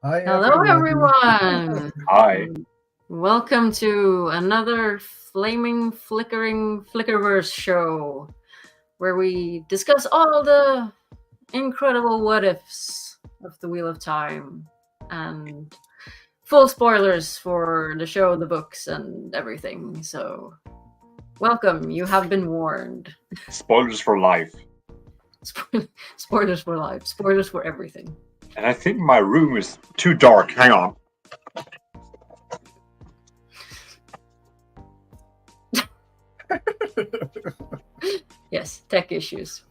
Hi, Hello, everyone. everyone. Hi. Welcome to another flaming, flickering Flickerverse show where we discuss all the incredible what ifs of the Wheel of Time and full spoilers for the show, the books, and everything. So, welcome. You have been warned. Spoilers for life. Spoilers for life, spoilers for everything. And I think my room is too dark. Hang on. Yes, tech issues.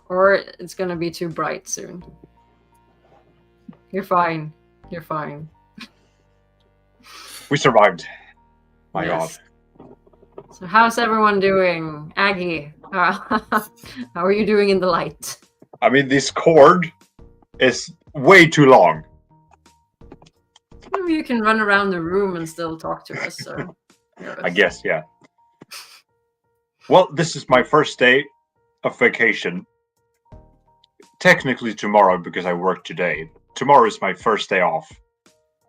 Or it's gonna be too bright soon. You're fine. You're fine. We survived. My Yes. God. So how's everyone doing? Aggie, how are you doing in the light? I mean, this cord is way too long. Maybe you can run around the room and still talk to us. So I guess, yeah. Well, this is my first day of vacation. Technically tomorrow because I work today. Tomorrow is my first day off.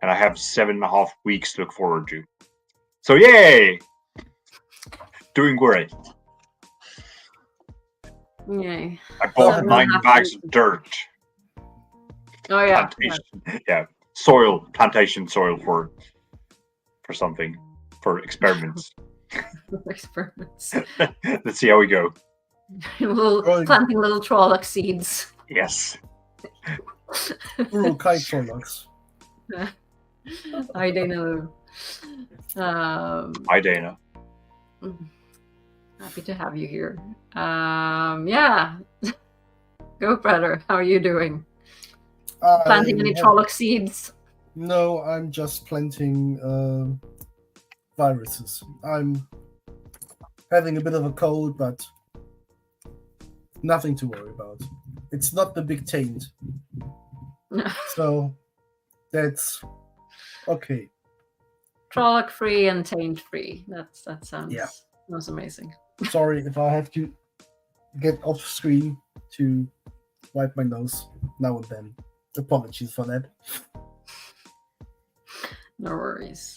And I have 7.5 weeks to look forward to. So yay! Doing great. Yay. I bought 7.5 bags of dirt. Oh yeah. Plantation. Yeah. Soil, plantation soil for something. For experiments. Experiments. Let's see how we go. Planting little Trolloc seeds. Yes. Kite Trollocs. Hi, Dana. Hi, Dana. Happy to have you here. Yeah. Goatbrother, how are you doing? Planting any Trolloc seeds? No, I'm just planting viruses. I'm having a bit of a cold, but nothing to worry about. It's not the big taint. So that's okay. Trolloc free and taint free. That sounds amazing. Sorry if I have to get off screen to wipe my nose now and then. Apologies for that. No worries.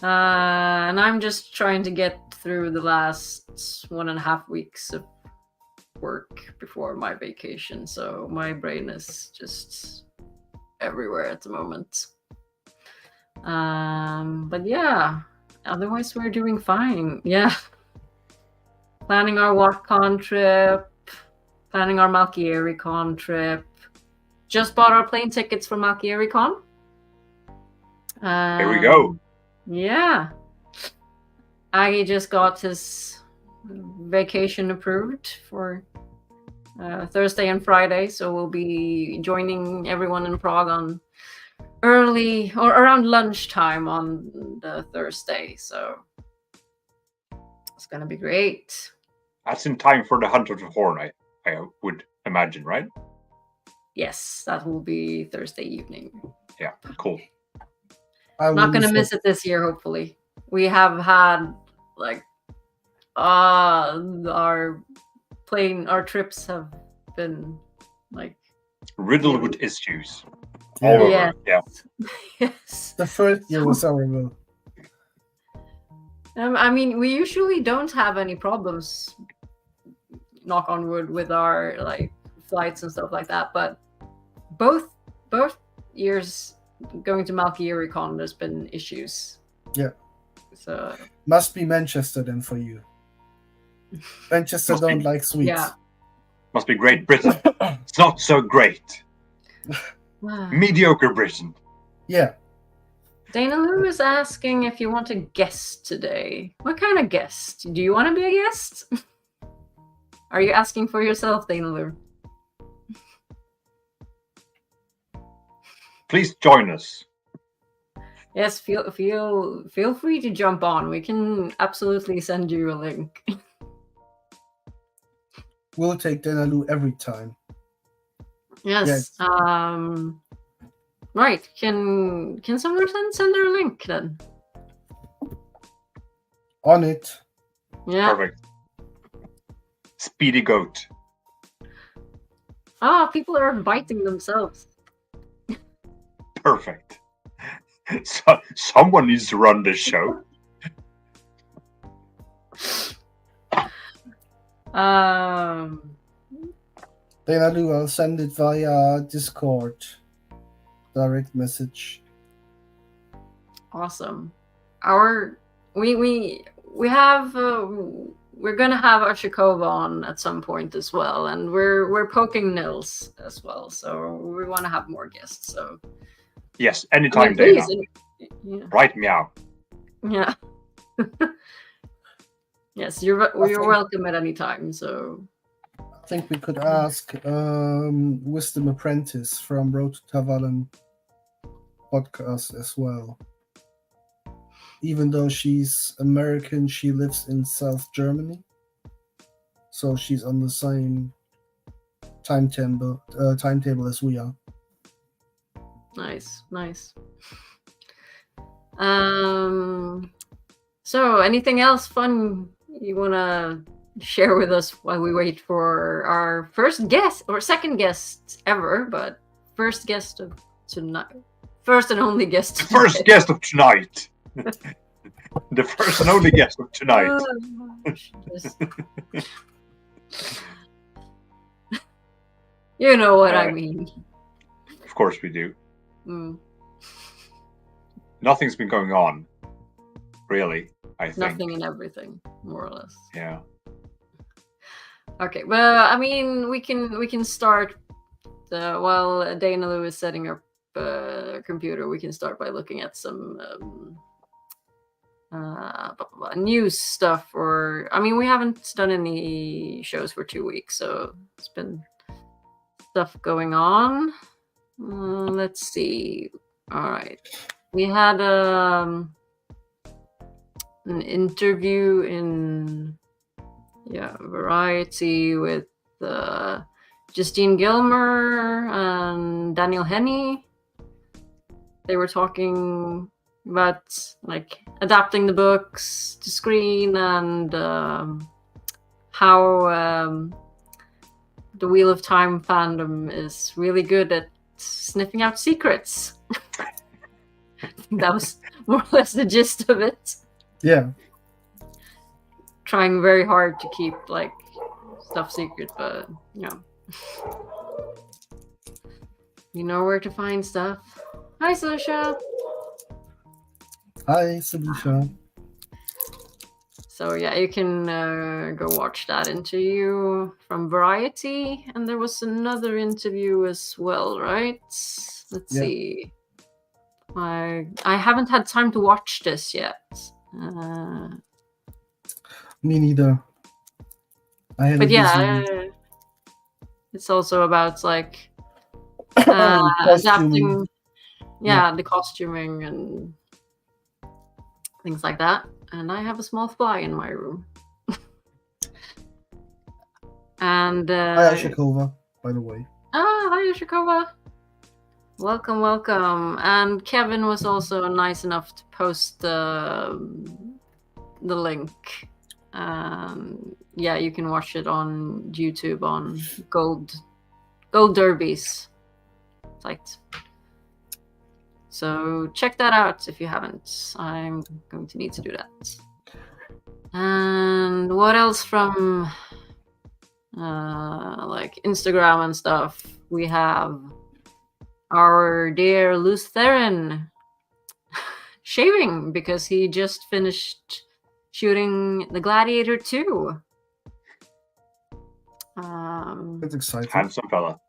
And I'm just trying to get through the last 1.5 weeks of work before my vacation, so my brain is just everywhere at the moment. But yeah, otherwise we're doing fine. Yeah. Planning our WatCon trip, planning our Malkier Con trip. Just bought our plane tickets for Malkier Con. Here we go. Yeah. Aggie just got his vacation approved for Thursday and Friday, so we'll be joining everyone in Prague on early or around lunchtime on the Thursday, so it's gonna be great. That's in time for the Hunt of the Horn, I would imagine, right? Yes, that will be Thursday evening. Yeah, cool. I'm not gonna miss it this year, hopefully. We have had like our trips have been like riddled with issues. Yeah. Yes. The first year was horrible. I mean, we usually don't have any problems, knock on wood, with our like flights and stuff like that. But both years going to Malkier Con, there's been issues. Yeah. So must be Manchester then for you. Manchester don't like sweets. Yeah. Must be Great Britain. It's not so great. Mediocre Britain. Yeah. Dana Lou is asking if you want a guest today. What kind of guest? Do you want to be a guest? Are you asking for yourself, Dana Lou? Please join us. Yes, feel free to jump on. We can absolutely send you a link. We'll take Dana Lou every time. Yes. Right. Can someone send her a link then? On it. Yeah. Perfect. Speedy goat. People are inviting themselves. Perfect. So someone needs to run this show. Then I'll send it via Discord. Direct message. Awesome. We have we're gonna have Arshikova on at some point as well, and we're poking Nils as well, so we want to have more guests. So Yes, anytime, Dana. Yeah. Write me out. Yeah. Yes, you're welcome at any time. So I think we could ask Wisdom Apprentice from Road to Tavalen podcast as well. Even though she's American, she lives in South Germany, so she's on the same timetable as we are. Nice. So anything else fun you want to share with us while we wait for our first guest, or second guest ever, but first guest of tonight, first and only guest. First guest of tonight. The first and only guest of tonight. You know what I mean. Of course we do. Mm. Nothing's been going on, really. I think Nothing and everything, more or less. Yeah. Okay, well, I mean, we can start while Dana Lou is setting up computer. We can start by looking at some news stuff. Or I mean, we haven't done any shows for 2 weeks, so it's been stuff going on. Let's see. All right, we had an interview in Variety with Justine Gilmer and Daniel Henney. They were talking about like adapting the books to screen and how the Wheel of Time fandom is really good at sniffing out secrets. That was more or less the gist of it. Yeah. Trying very hard to keep like stuff secret, but you know where to find stuff. Hi, Sasha. Hi, Sabisha. So yeah, you can go watch that interview from Variety, and there was another interview as well, right? Let's see. I haven't had time to watch this yet. Me neither. But yeah, it's also about like adapting, the costuming and things like that. And I have a small fly in my room. And hi, Ashikova, by the way. Hi, Ashikova. Welcome. And Kevin was also nice enough to post the link. You can watch it on YouTube on Gold Derby's site. So check that out if you haven't. I'm going to need to do that. And what else from like Instagram and stuff? We have our dear Lutheran shaving because he just finished shooting The Gladiator 2. That's exciting. Handsome fella.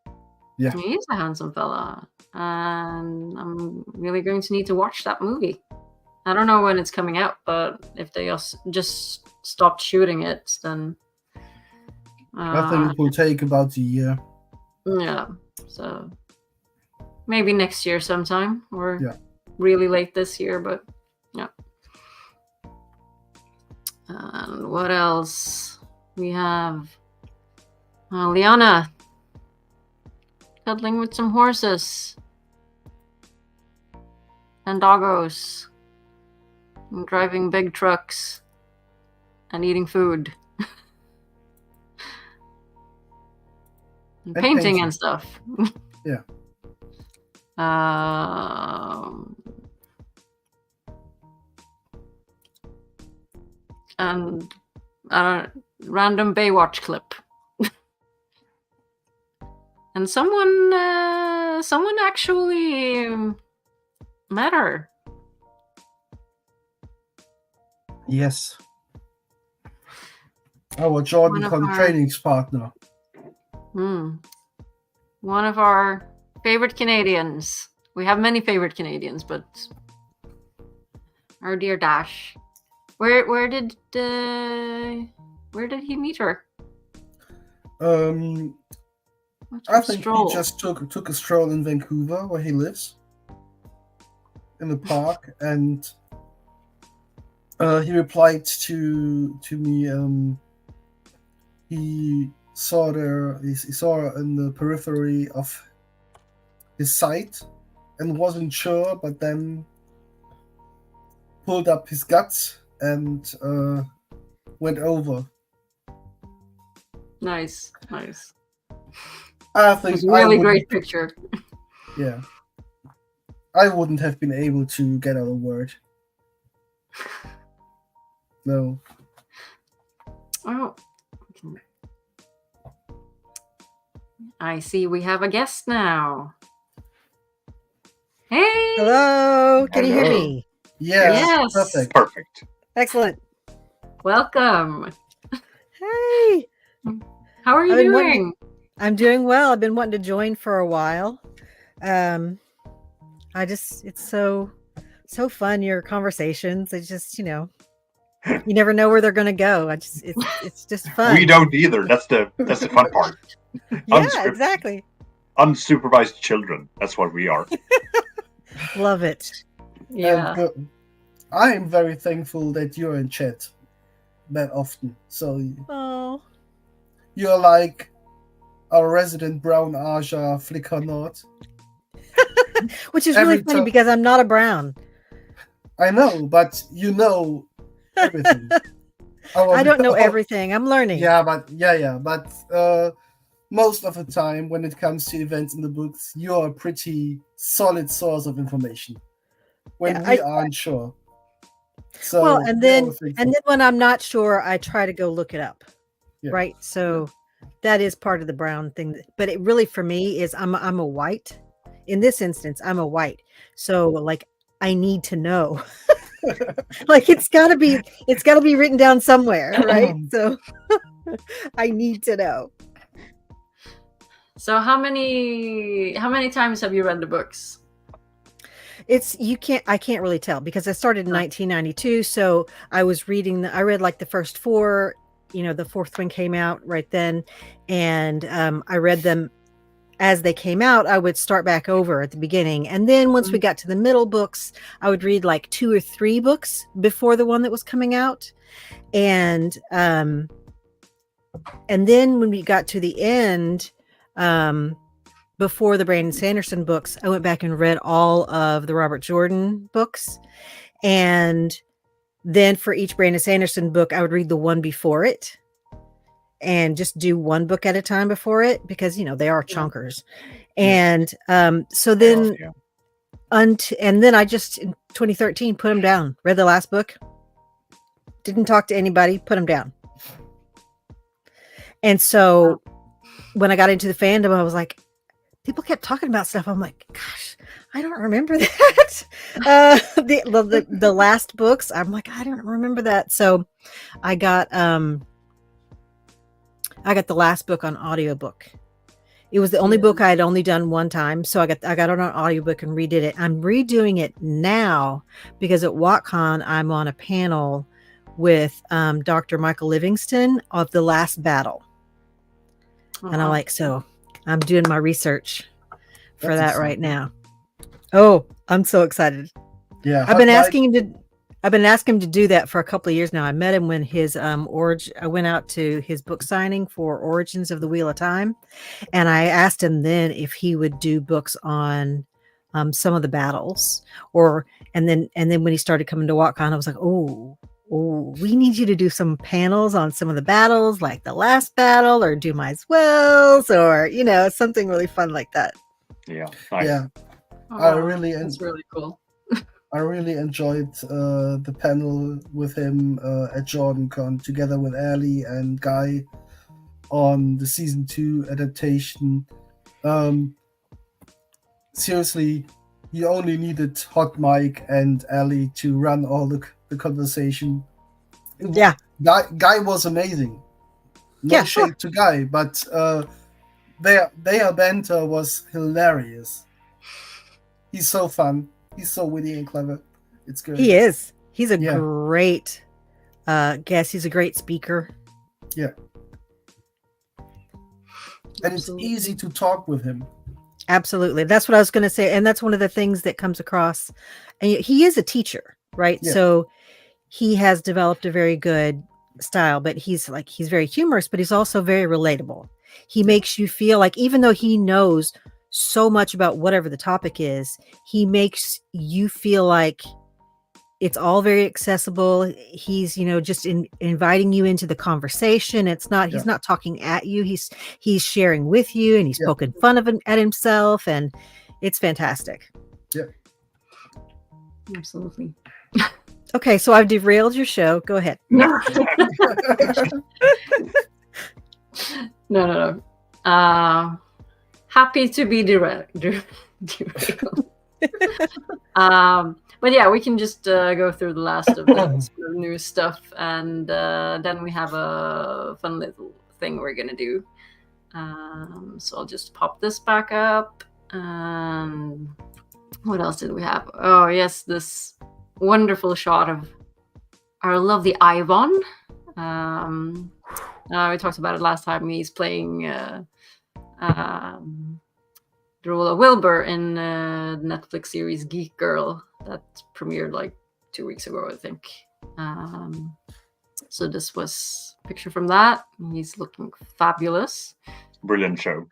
Yeah. He is a handsome fella. And I'm really going to need to watch that movie. I don't know when it's coming out, but if they just stopped shooting it, then I think it will take about a year. Yeah. So maybe next year sometime, or really late this year, but yeah. And what else? We have Liana cuddling with some horses and doggos and driving big trucks and eating food and painting and stuff. Yeah. And random Baywatch clip. And someone actually met her. Yes. Our Jordan training's partner. One of our favorite Canadians. We have many favorite Canadians, but our dear Dash. Where did he meet her? I think he just took a stroll in Vancouver, where he lives, in the park, and he replied to me. He saw her in the periphery of his sight and wasn't sure, but then pulled up his guts and went over. Nice. I think it's a really great picture. Yeah. I wouldn't have been able to get out a word. No. Oh. I see we have a guest now. Hey! Hello! Can you hear me? Yes. Perfect. Excellent. Welcome. Hey! How are you doing? I'm doing well. I've been wanting to join for a while. It's so fun, your conversations. It's just, you never know where they're going to go. It's just fun. We don't either. That's the fun part. Yeah, exactly. Unsupervised children. That's what we are. Love it. Yeah. I am very thankful that you're in chat that often. So you're like our resident brown Aja Flicker Nord. Which is really funny because I'm not a brown. I know, but you know everything. I don't know everything. I'm learning. Yeah, but most of the time when it comes to events in the books, you're a pretty solid source of information when we aren't sure. So and then when I'm not sure, I try to go look it up. Yeah. Right. So that is part of the brown thing. But it really, for me, is I'm a white. In this instance, I'm a white. So like I need to know. Like it's gotta be written down somewhere, right? So I need to know. So how many times have you read the books? I can't really tell because I started in 1992. So I was I read like the first 4, the 4th one came out right then. And I read them as they came out. I would start back over at the beginning. And then once we got to the middle books, I would read like 2 or 3 books before the one that was coming out. And then when we got to the end, before the Brandon Sanderson books, I went back and read all of the Robert Jordan books. And then for each Brandon Sanderson book, I would read the one before it and just do one book at a time before it because, they are chunkers. And so then, and then I just, in 2013, put them down, read the last book, didn't talk to anybody, put them down. And so when I got into the fandom, I was like, people kept talking about stuff. I'm like, gosh, I don't remember that. The last books, I'm like, I don't remember that. So I got the last book on audiobook. It was the only book I had only done one time. So I got it on audiobook and redid it. I'm redoing it now because at WatCon, I'm on a panel with Dr. Michael Livingston of The Last Battle. And I'm like, so I'm doing my research for that right now. Oh, I'm so excited. Yeah. I've been asking him to do that for a couple of years now. I met him when his I went out to his book signing for Origins of the Wheel of Time. And I asked him then if he would do books on some of the battles and then when he started coming to WatCon, I was like, oh, we need you to do some panels on some of the battles, like the last battle or Do Mice Wells or, something really fun like that. Yeah. Nice. Yeah. I really that's really cool. I really enjoyed the panel with him at JordanCon together with Ali and Guy on the season 2 adaptation. Seriously, you only needed Hot Mike and Ali to run all the conversation. Yeah. Guy was amazing. No Yeah, shade sure. to Guy, but their banter was hilarious. He's so fun. He's so witty and clever. It's good. He is. He's a Yeah. great guest. He's a great speaker. Yeah. And it's Absolutely. easy to talk with him. Absolutely. That's what I was going to say. And that's one of the things that comes across. And he is a teacher, right? Yeah. So he has developed a very good style, but he's very humorous, but he's also very relatable. He makes you feel like, even though he knows so much about whatever the topic is, he makes you feel like it's all very accessible. He's, just inviting you into the conversation. He's not talking at you. He's sharing with you, and he's poking fun at himself, and it's fantastic. Yeah. Absolutely. Okay, so I've derailed your show. Go ahead. No. No. Happy to be derailed. But yeah, we can just go through the last of the sort of new stuff, and then we have a fun little thing we're gonna do. So I'll just pop this back up. What else did we have? Oh yes, this wonderful shot of our lovely Ivan. We talked about it last time. He's playing the role of Wilbur in the Netflix series Geek Girl that premiered like 2 weeks ago, I think. So this was a picture from that. He's looking fabulous. Brilliant show.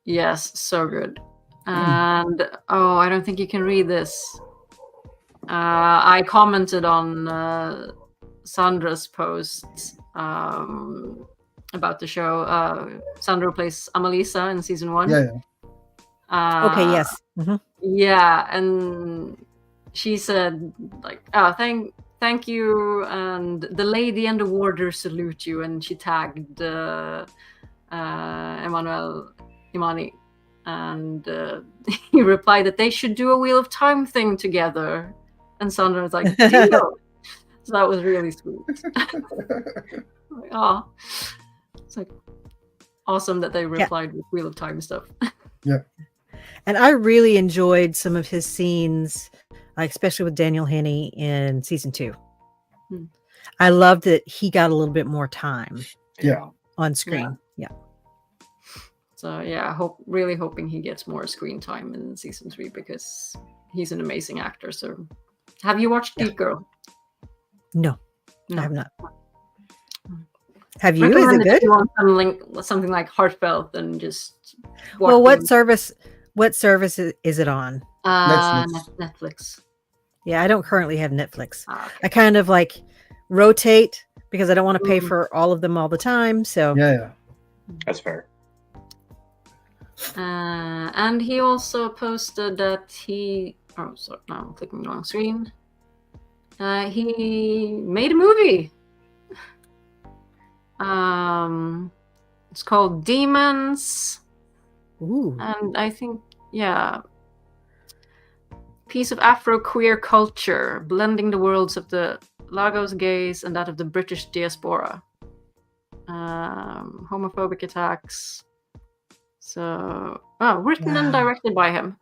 Yes, so good. And I don't think you can read this. I commented on Sandra's post about the show. Sandra plays Amalisa in season 1. Yeah. Okay, yes. Mm-hmm. Yeah, and she said like, "Oh, thank you," and the lady and the warder salute you, and she tagged Imani, and he replied that they should do a Wheel of Time thing together, and Sandra was like, "Deal." So that was really sweet. Like, oh, it's like awesome that they replied with Wheel of Time stuff. Yeah. And I really enjoyed some of his scenes, especially with Daniel Henney in season 2. I loved that he got a little bit more time on screen. Yeah. So yeah, really hoping he gets more screen time in season 3 because he's an amazing actor. So have you watched Geek Girl? No, I have not. Have you? Is it Recommend good? if you want something like heartfelt and just Well, what watching- service is it on? Netflix. Yeah, I don't currently have Netflix. Okay. I kind of rotate because I don't want to pay for all of them all the time. So Yeah. That's fair. And he also posted that now I'm clicking the wrong screen. He made a movie. It's called Demons. Ooh. And I think, piece of Afro-queer culture, blending the worlds of the Lagos gays and that of the British diaspora. Homophobic attacks. So, written and directed by him.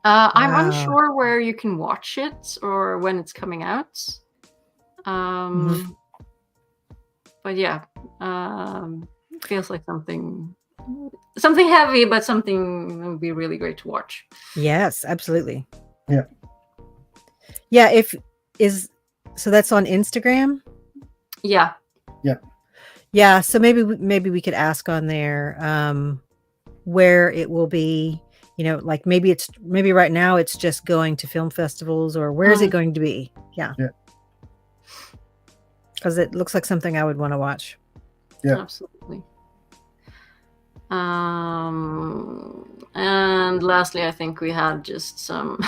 I'm unsure where you can watch it or when it's coming out. But yeah, feels like something heavy, but something that would be really great to watch. Yes, absolutely. Yeah. Yeah. So that's on Instagram. Yeah. Yeah. So maybe we could ask on there where it will be. Maybe right now it's just going to film festivals, or where is it going to be? Yeah. Because it looks like something I would want to watch. Yeah. Absolutely. And And lastly, I think we had just some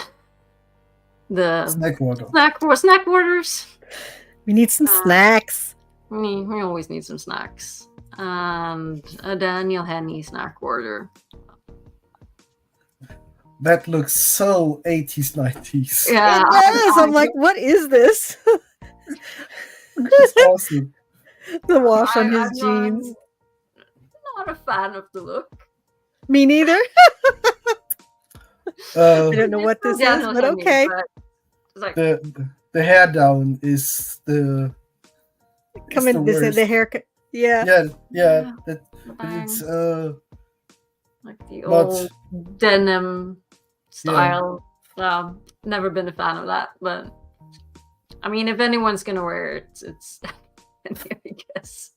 the Snack water. snack orders. We need some snacks. We always need some snacks. And a Daniel Henney snack order. That looks so 80s, 90s. Yeah, It does. I'm like, what is this? It's awesome. The wash on his I'm jeans. not a fan of the look. Me neither. I don't know what this is, Daniel but Henney, okay. but it's like, The hair down is the Come in. This is the haircut. Yeah. yeah. the It's bangs, like the not- old denim style. Never been a fan of that, but I mean, if anyone's gonna wear it, it's I guess.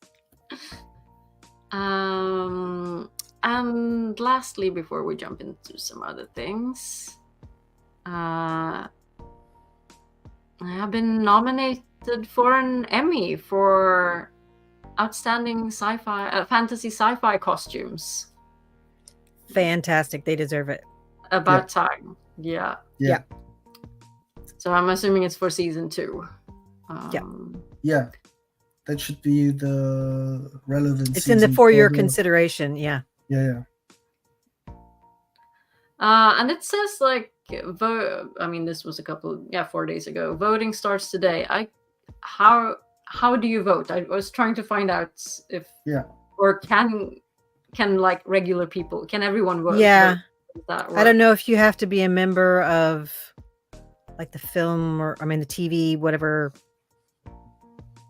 And lastly, before we jump into some other things, I have been nominated for an Emmy for outstanding fantasy sci-fi costumes. Fantastic. They deserve it. About time. Yeah. Yeah. So I'm assuming it's for season 2. Yeah. That should be the relevant. It's in the season for your the- consideration. Yeah. Yeah. And it says like vote. I mean, this was 4 days ago. Voting starts today. How do you vote? I was trying to find out if or can like regular people, can everyone vote? Yeah. Does that I work? don't know if you have to be a member of like the film or the TV, whatever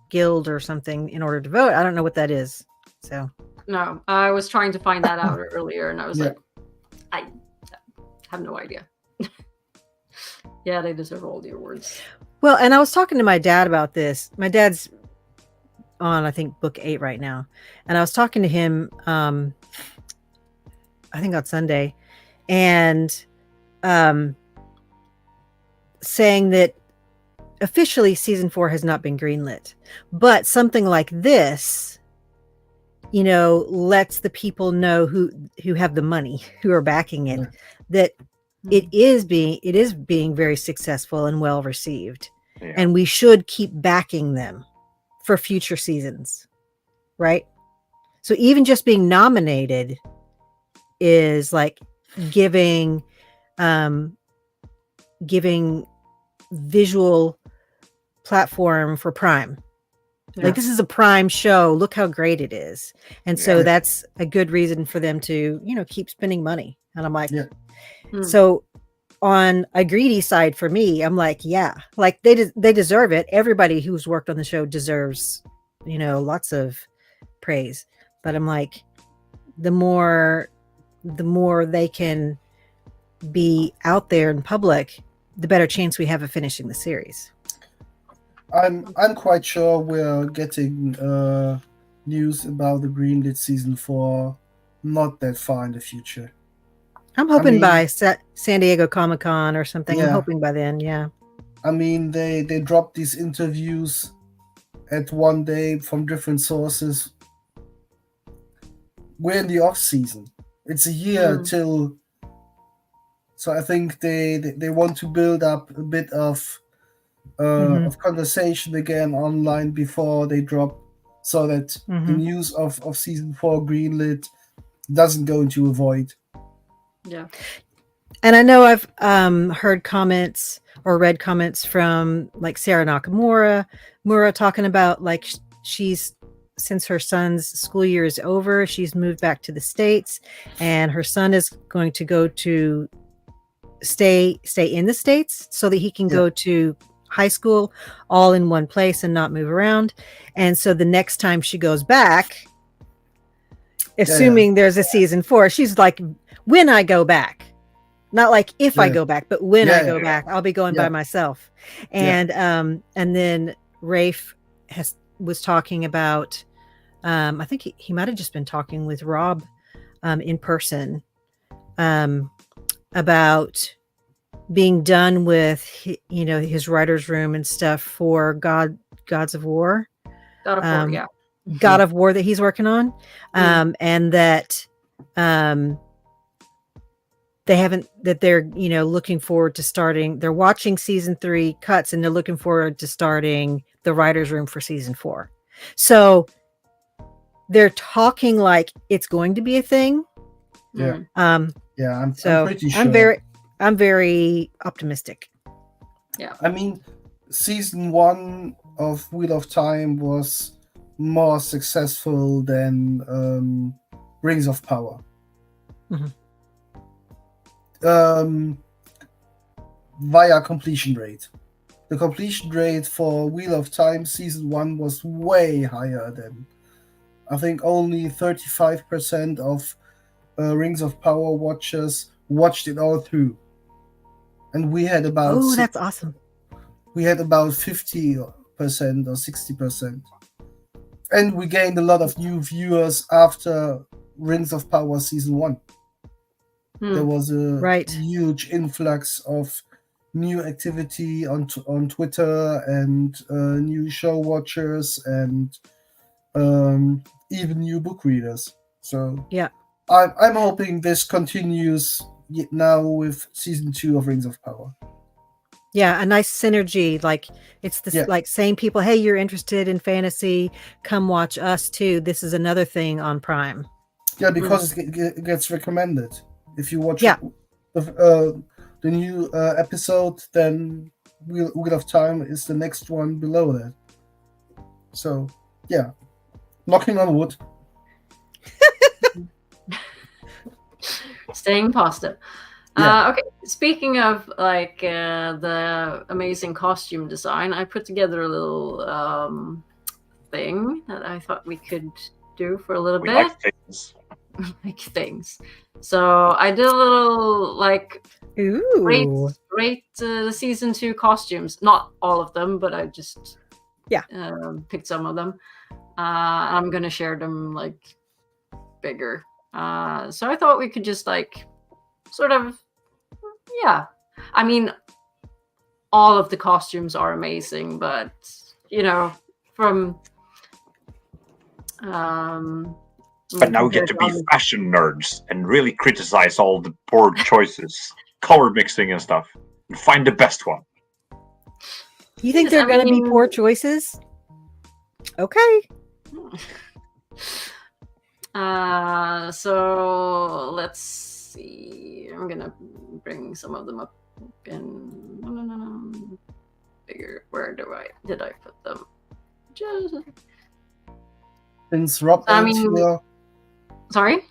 guild or something in order to vote. I don't know what that is. So No, I was trying to find that out earlier, and I was Yeah. like, I have no idea. Yeah, they deserve all the awards. well, and I was talking to my dad about this. My dad's on, I think, book 8 right now, and I was talking to him, I think on Sunday, and saying that officially season 4 has not been greenlit, but something like this, lets the people know who have the money, who are backing it, that it is being very successful and well received. Yeah. And we should keep backing them for future seasons, right? So even just being nominated is like giving visual platform for Prime. Like, this is a Prime show. Look how great it is. And so Yeah. that's a good reason for them to, keep spending money. And I'm like, Yeah. so on a greedy side for me, I'm like, yeah, like they deserve it. Everybody who's worked on the show deserves, lots of praise. But I'm like, the more they can be out there in public, the better chance we have of finishing the series. I'm quite sure we're getting news about the greenlit season 4 not that far in the future. I'm hoping mean- by San Diego Comic-Con or something. I'm Yeah. hoping by then. Yeah. I mean, they dropped these interviews at one day from different sources. We're in the off season. It's a year till. So I think they want to build up a bit of conversation again online before they drop, so that the news of season 4 greenlit doesn't go into a void. Yeah. And I know I've heard comments or read comments from like Sarah Nakamura talking about like she's, since her son's school year is over, she's moved back to the States, and her son is going to go to stay in the States so that he can go to high school all in one place and not move around. And so the next time she goes back, assuming there's a season 4, she's like, when I go back, not like if I go back, but when I go back, I'll be going by myself. And then Rafe was talking about, I think he might have just been talking with Rob in person about being done with his writer's room and stuff for Gods of War. God of War, yeah. God of War that he's working on, and that they're looking forward to starting. They're watching season 3 cuts, and they're looking forward to starting the writers' room for season 4. So they're talking like it's going to be a thing. Yeah. Mm. Yeah, I'm So pretty sure. I'm very optimistic. I mean, season 1 of Wheel of Time was more successful than Rings of Power. Mhm. Via completion rate. The completion rate for Wheel of Time season 1 was way higher than, I think only 35% of Rings of Power watchers watched it all through. And we had about Oh, that's awesome. we had about 50% or 60%. And we gained a lot of new viewers after Rings of Power season 1. There was a huge influx of new activity on Twitter and new show watchers and even new book readers. So Yeah. I'm hoping this continues now with season 2 of Rings of Power. Yeah, a nice synergy. Like it's this like saying people, hey, you're interested in fantasy, come watch us too. This is another thing on Prime. Yeah, because it gets recommended. If you watch the new episode, then Wheel of Time is the next one below that. So, yeah. Knocking on wood. Staying positive. Yeah. Okay, speaking of like the amazing costume design, I put together a little thing that I thought we could do for a little bit. Like things. Like things. So I did a little like rate the season 2 costumes. Not all of them, but I just picked some of them. I'm gonna share them like bigger. So I thought we could just like sort of, I mean, all of the costumes are amazing, but from but now we get to be fashion nerds and really criticize all the poor choices, color mixing and stuff, and find the best one. You think they're going to be poor choices? Okay. So let's see. I'm gonna bring some of them up in bigger. Where did I put them? Just since Rob ain't here. Sorry.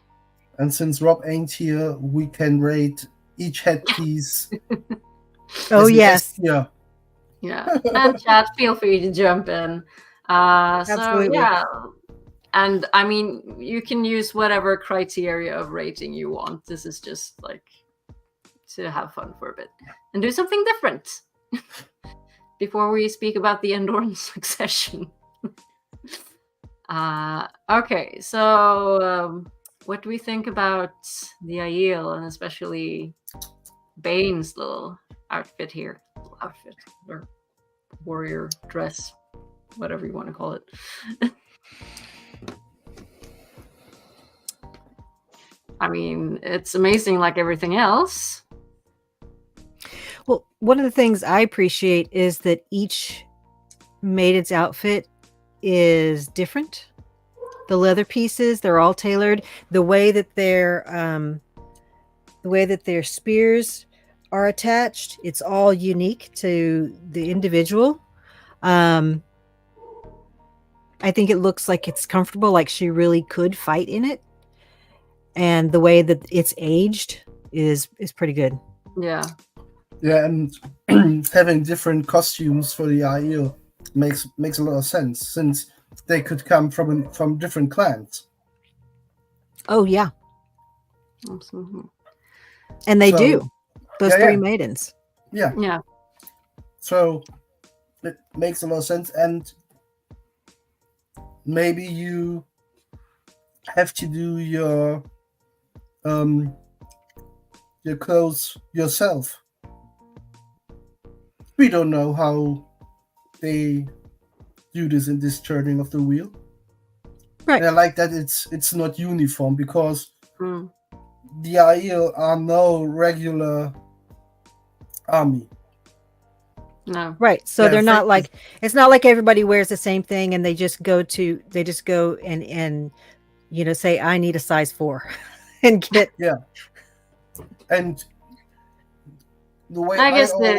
And since Rob ain't here, we can rate each headpiece. Oh yes. Yeah. Yeah. And chat, feel free to jump in. Absolutely. So yeah. And I mean, you can use whatever criteria of rating you want. This is just like to have fun for a bit and do something different before we speak about the Andor and Succession. Okay, so what do we think about the Aiel and especially Bane's little outfit here? Outfit or warrior dress, whatever you want to call it. I mean, it's amazing like everything else. Well, one of the things I appreciate is that each maiden's outfit is different. The leather pieces, they're all tailored. The way that their spears are attached, it's all unique to the individual. I think it looks like it's comfortable, like she really could fight in it. And the way that it's aged is pretty good. Yeah. Yeah, and having different costumes for the Aiel makes a lot of sense, since they could come from different clans. Oh yeah. Absolutely. And they do. Those three maidens. Yeah. Yeah. So it makes a lot of sense, and maybe you have to do your clothes yourself. We don't know how they do this in this turning of the wheel. Right. And I like that it's not uniform, because the Aiel are no regular army. No. Right. So Yeah, they're not effective. like, it's not like everybody wears the same thing and they just go and say, I need a size 4 and get. And the way I guess I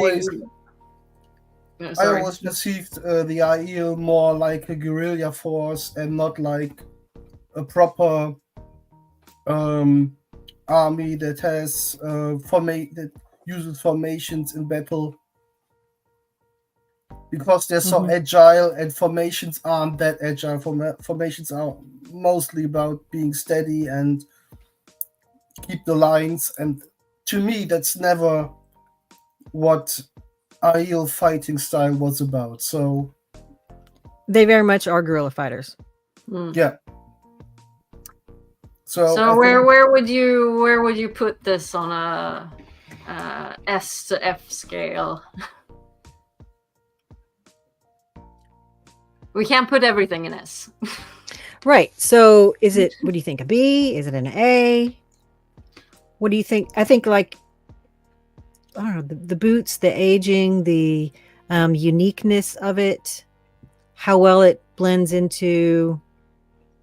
always perceived the Aiel more like a guerrilla force and not like a proper army that has that uses formations in battle, because they're so agile, and formations aren't that agile. Formations are mostly about being steady and keep the lines, and to me that's never what Aiel fighting style was about. So They very much are guerrilla fighters. yeah. So where would you put this on a S to F scale? We can't put everything in S. Right. So is it, what do you think, a B? Is it an A? What do you think? I think like, I don't know, the boots, the aging, the uniqueness of it, how well it blends into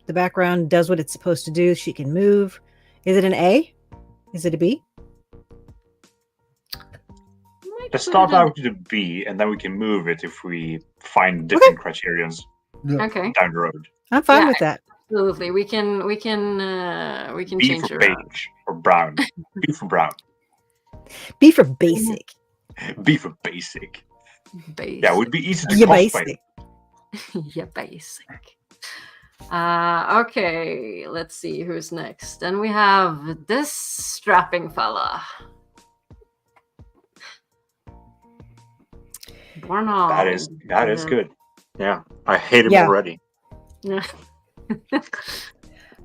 the background, does what it's supposed to do. She can move. Is it an A? Is it a B? Let's start out with a B, and then we can move it if we find different criterions Okay. down the road. I'm fine with that. Absolutely. We can B change for it around. beige or brown. B for brown. B for basic. B for basic. Basic. Yeah, it would be easy to Yeah, cosplay. basic. Yeah, basic. Okay, let's see who's next. And we have this strapping fella. Bornholm. That is good. Yeah, I hate him already. Yeah.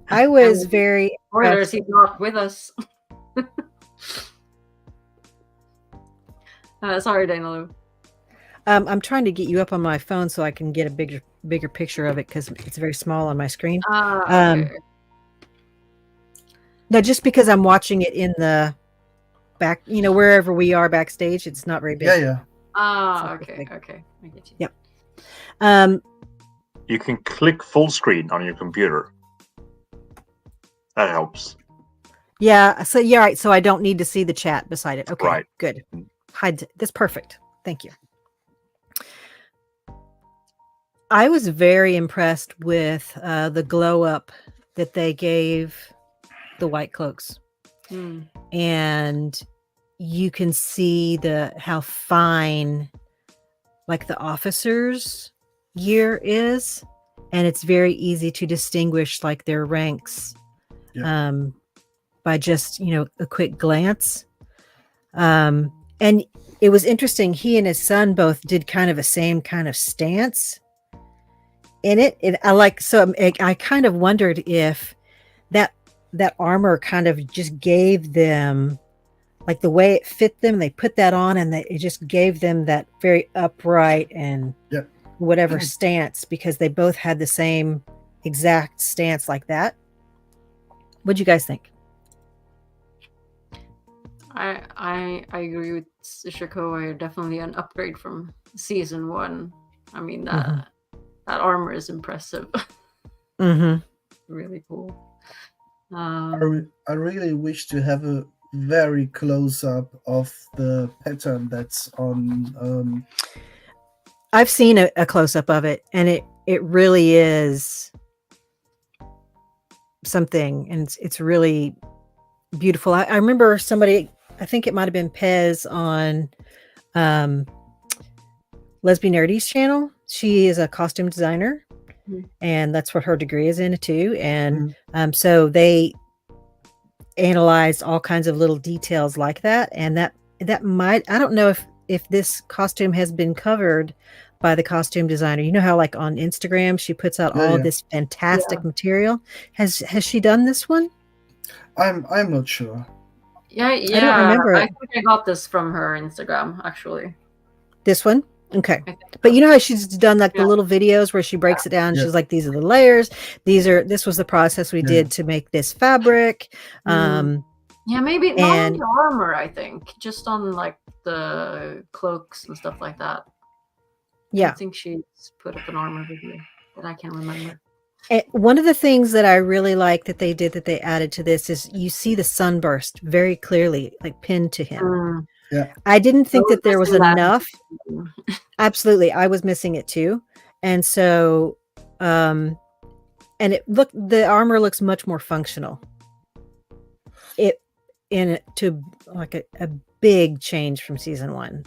I was very Spoilers, he's not with us. Sorry, Dana. I'm trying to get you up on my phone so I can get a bigger picture of it because it's very small on my screen. Okay. No, just because I'm watching it in the back, wherever we are backstage, it's not very big. Yeah. Okay. I get you. Yep. You can click full screen on your computer. That helps. Yeah. So right. So I don't need to see the chat beside it. Okay. Right. Good. Hide. That's perfect. Thank you. I was very impressed with the glow up that they gave the white cloaks, and you can see how fine, like the officers' gear is, and it's very easy to distinguish like their ranks, by just a quick glance. And it was interesting. He and his son both did kind of the same kind of stance in it. I kind of wondered if that armor kind of just gave them, like the way it fit them, they put that on and it just gave them that very upright and whatever stance, because they both had the same exact stance like that. What'd you guys think? I agree with Shako. Definitely an upgrade from season 1. I mean, that armor is impressive. Really cool. I really wish to have a very close up of the pattern that's on. I've seen a close up of it, and it really is something, and it's really beautiful. I remember somebody, I think it might have been Pez on Lesbian Nerdy's channel. She is a costume designer, and that's what her degree is in too. And so they analyzed all kinds of little details like that, and that might, I don't know if this costume has been covered by the costume designer. You know how like on Instagram she puts out all of this fantastic material. Has she done this one? I'm not sure. Yeah. I don't remember. I think I got this from her Instagram, actually. This one? Okay. But you know how she's done like the little videos where she breaks it down and she's like, these are the layers. This was the process we did to make this fabric. Yeah, maybe not on And the armor, I think. Just on like the cloaks and stuff like that. I yeah. think she's put up an armor review, but I can't remember. And one of the things that I really like that they did that they added to this is you see the sunburst very clearly, like pinned to him. Mm. Yeah. I didn't think I that there was missing that. enough. Absolutely, I was missing it too. And so, and the armor looks much more functional. To like a big change from season 1,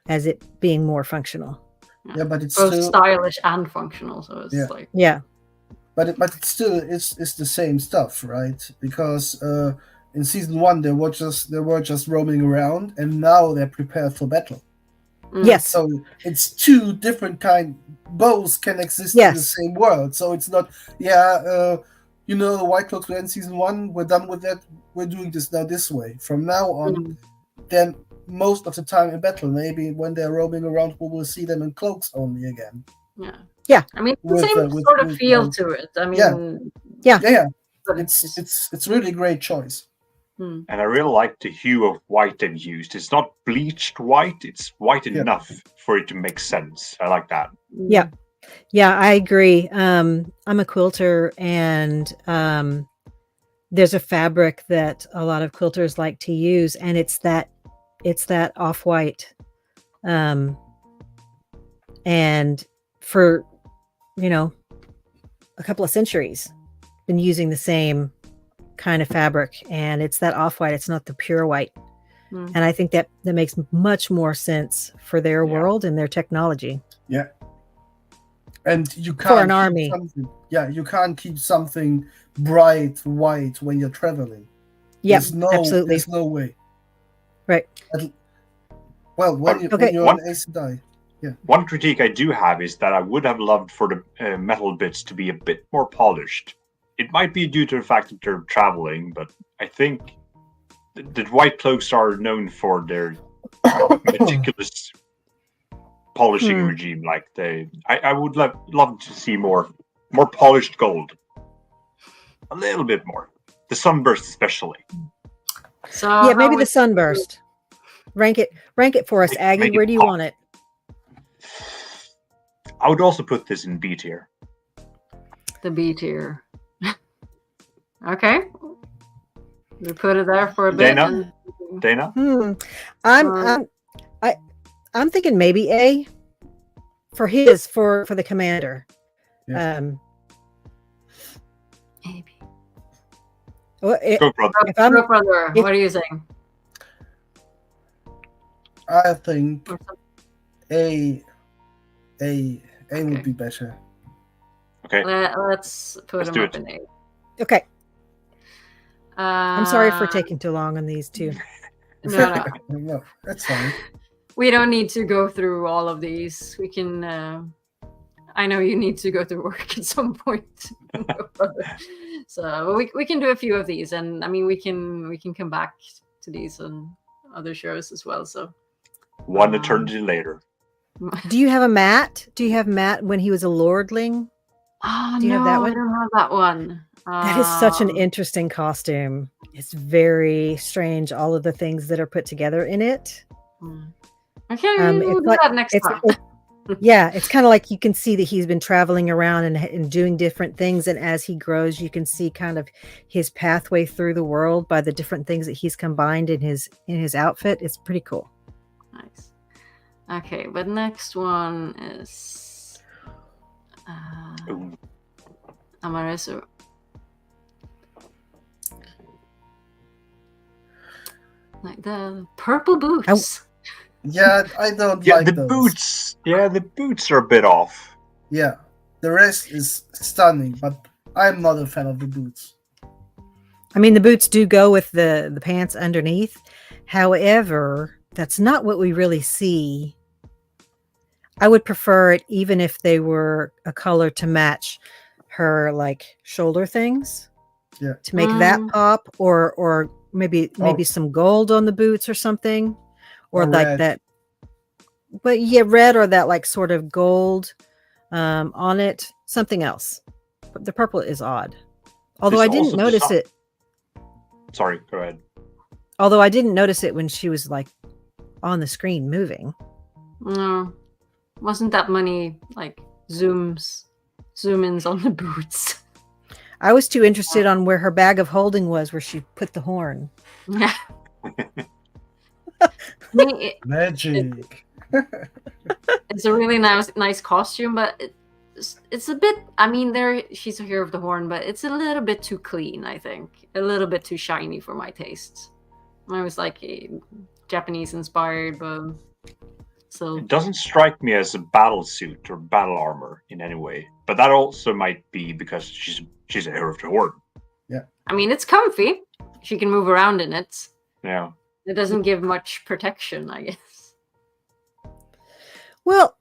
as it being more functional. Yeah, but it's both still stylish and functional. So it's like but it's still it's the same stuff, right? Because in season 1 they were just roaming around, and now they're prepared for battle. Yes. So it's two different both can exist in the same world. So it's not the White Cloaks were in season 1, we're done with that, we're doing this now this way. From now on, then most of the time in battle, maybe when they're roaming around, we will see them in cloaks only again. Yeah. I mean, the same sort of feel to it. I mean, it's really a great choice. And I really like the hue of white they've used. It's not bleached white, it's white enough for it to make sense. I like that. Yeah, I agree. I'm a quilter, and there's a fabric that a lot of quilters like to use, and it's that off-white. And for a couple of centuries been using the same kind of fabric, and it's that off-white, it's not the pure white. And I think that makes much more sense for their world and their technology. And you can't for an army. You can't keep something bright white when you're traveling. Absolutely. There's no way. Right. When you're on Aes Sedai. One critique I do have is that I would have loved for the metal bits to be a bit more polished. It might be due to the fact that they're traveling, but I think the White Cloaks are known for their meticulous polishing regime. Like I would love to see more polished gold, a little bit more. The sunburst, especially. So maybe the sunburst. Rank it for us, Aggie. Where do you want it? I would also put this in B tier. The B tier. Okay. We put it there for a bit. Dana? I'm thinking maybe A for the commander. Maybe. Goatbrother. What are you saying? I think A would be better. Okay. Let's put him up in A. Okay. I'm sorry for taking too long on these two. No. No, that's fine. We don't need to go through all of these. We can. I know you need to go to work at some point, so we can do a few of these, and I mean we can come back to these on other shows as well. So one eternity later. Do you have a Matt? Do you have Matt when he was a lordling? Oh, do you have that one? I don't have that one. That is such an interesting costume. It's very strange, all of the things that are put together in it. Okay, we'll do that next time. It's kind of like you can see that he's been traveling around and doing different things, and as he grows, you can see kind of his pathway through the world by the different things that he's combined in his outfit. It's pretty cool. Nice. Okay, but next one is Amaresu. Like the purple boots. I don't like the those. boots. Yeah, the boots are a bit off. Yeah, the rest is stunning, but I'm not a fan of the boots. I mean, the boots do go with the pants underneath. However, that's not what we really see. I would prefer it even if they were a color to match her like shoulder things. Yeah. To make that pop, or maybe some gold on the boots or something. Or like red. That. But red or that like sort of gold on it. Something else. But the purple is odd. Although I didn't notice it. sorry, go ahead. Although I didn't notice it when she was like on the screen moving. No, wasn't that many like zoom ins on the boots. I was too interested on where her bag of holding was, where she put the horn. Yeah. I mean, Magic. it's a really nice costume, but it's a bit. I mean, she's a hero of the horn, but it's a little bit too clean. I think a little bit too shiny for my tastes. I was like Japanese inspired, but so It doesn't strike me as a battle suit or battle armor in any way, but that also might be because she's a hero of the horde. I mean, it's comfy. She can move around in it. Yeah. It doesn't give much protection, I guess. Well,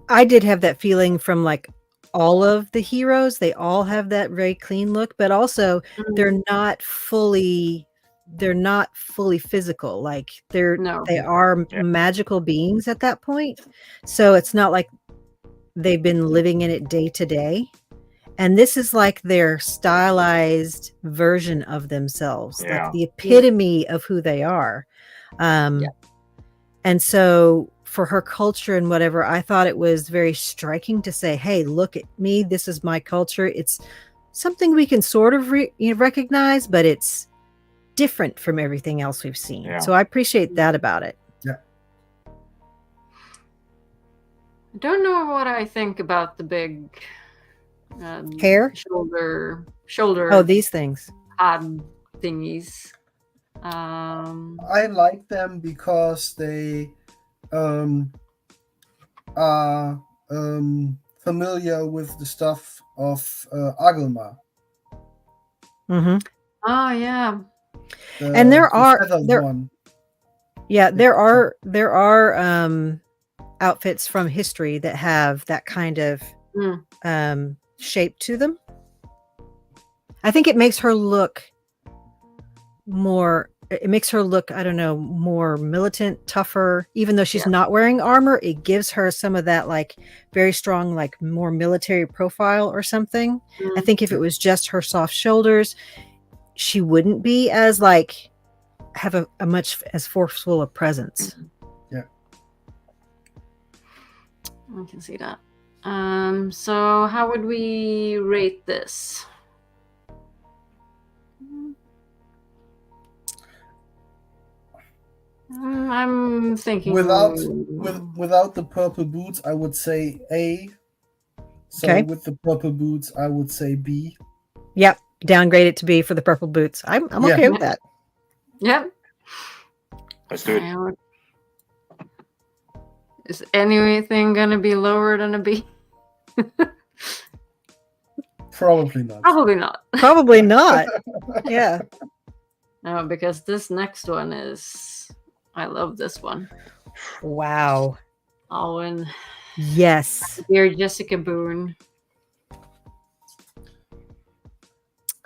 I did have that feeling from like all of the heroes. They all have that very clean look, but also they're not fully physical. Like they are magical beings at that point. So it's not like they've been living in it day to day. And this is like their stylized version of themselves, like the epitome of who they are. And so for her culture and whatever, I thought it was very striking to say, hey, look at me. This is my culture. It's something we can sort of recognize, but it's different from everything else we've seen. Yeah. So I appreciate that about it. Yeah. I don't know what I think about the big hair, shoulder. Oh, these things. Thingies. I like them because they are familiar with the stuff of Aginor. Mm-hmm. Oh yeah. And there are outfits from history that have that kind of shape to them. I think it makes her look more, I don't know, more militant, tougher. Even though she's not wearing armor, it gives her some of that like very strong, like more military profile or something. I think if it was just her soft shoulders, she wouldn't be as like have a much as forceful a presence. Yeah, I can see that. So how would we rate this? I'm thinking without the purple boots, I would say A. So with the purple boots, I would say B. Yep, downgrade it to B for the purple boots. I'm okay with that. Yep. Let's do it. Is anything gonna be lower than a B? Probably not. Probably not. Probably not. Yeah. No, because this next one is. I love this one. Wow. Alwyn. Yes. Dear Jessica Boone.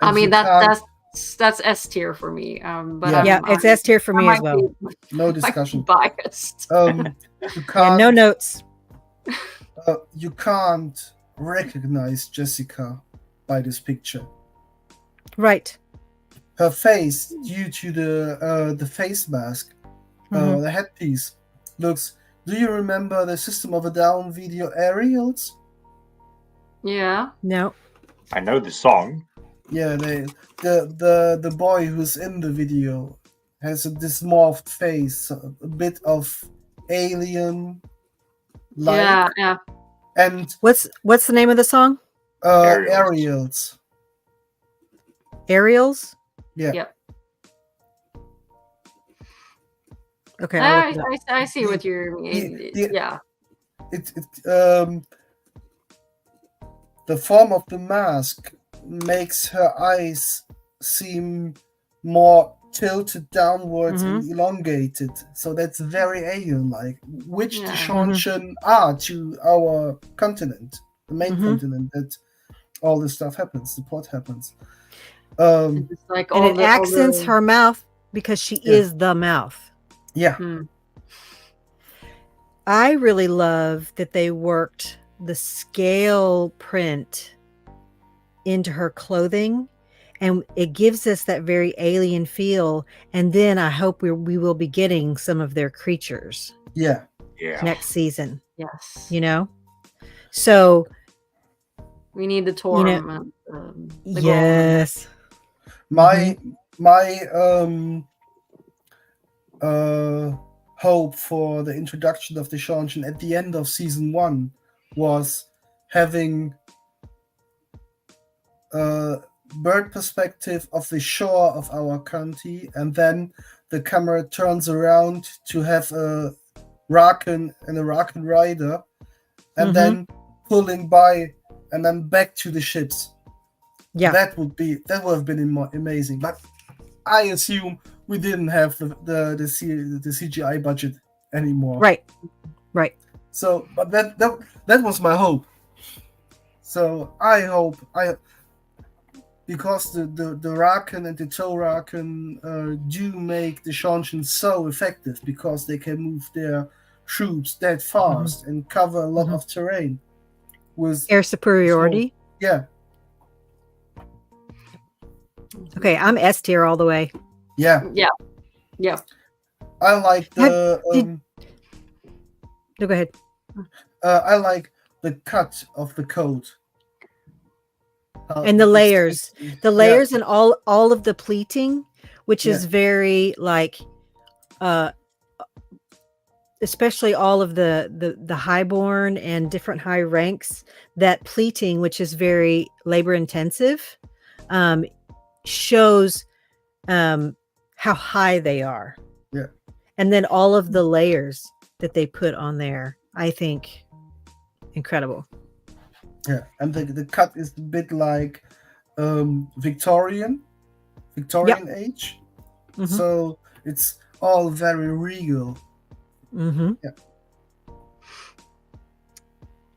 I mean that's S tier for me. But it's S tier for me as well. No discussion. Biased. You can't, no notes. You can't recognize Jessica by this picture. Right. Her face, due to the face mask, the headpiece, looks. Do you remember the System of a Down video aerials? Yeah. No. I know the song. Yeah, the boy who's in the video has a dysmorphed face, a bit of alien like. Yeah. And what's the name of the song? Aerials. Aerials? Yeah. Yep. Okay. I see what you're mean. Yeah. The form of the mask makes her eyes seem more tilted downwards and elongated. So that's very alien-like, which the Shanshan are to our continent, the main continent that all this stuff happens, the plot happens. It's like and it accents her mouth because she is the mouth. Yeah. I really love that they worked the scale print into her clothing, and it gives us that very alien feel. And then I hope we will be getting some of their creatures Yeah. next season. Yes. You know, so we need the you know, Torm and the yes. My hope for the introduction of the Shanshan at the end of season 1 was having bird perspective of the shore of our county, and then the camera turns around to have a Raken and a Raken rider, and then pulling by and then back to the ships. Yeah, that would have been amazing. But I assume we didn't have the CGI budget anymore. Right. So, but that was my hope. So I hope because the Raken and the Toe Raken do make the Shanshan so effective, because they can move their troops that fast and cover a lot of terrain with air superiority. Yeah. Okay, I'm S tier all the way. Yeah. I like the. No, go ahead. I like the cut of the coat. And the layers, and all of the pleating, which is very like, especially all of the highborn and different high ranks. That pleating, which is very labor intensive, shows how high they are. Yeah, and then all of the layers that they put on there, I think, incredible. Yeah, and the cut is a bit like Victorian age, so it's all very regal. Yeah.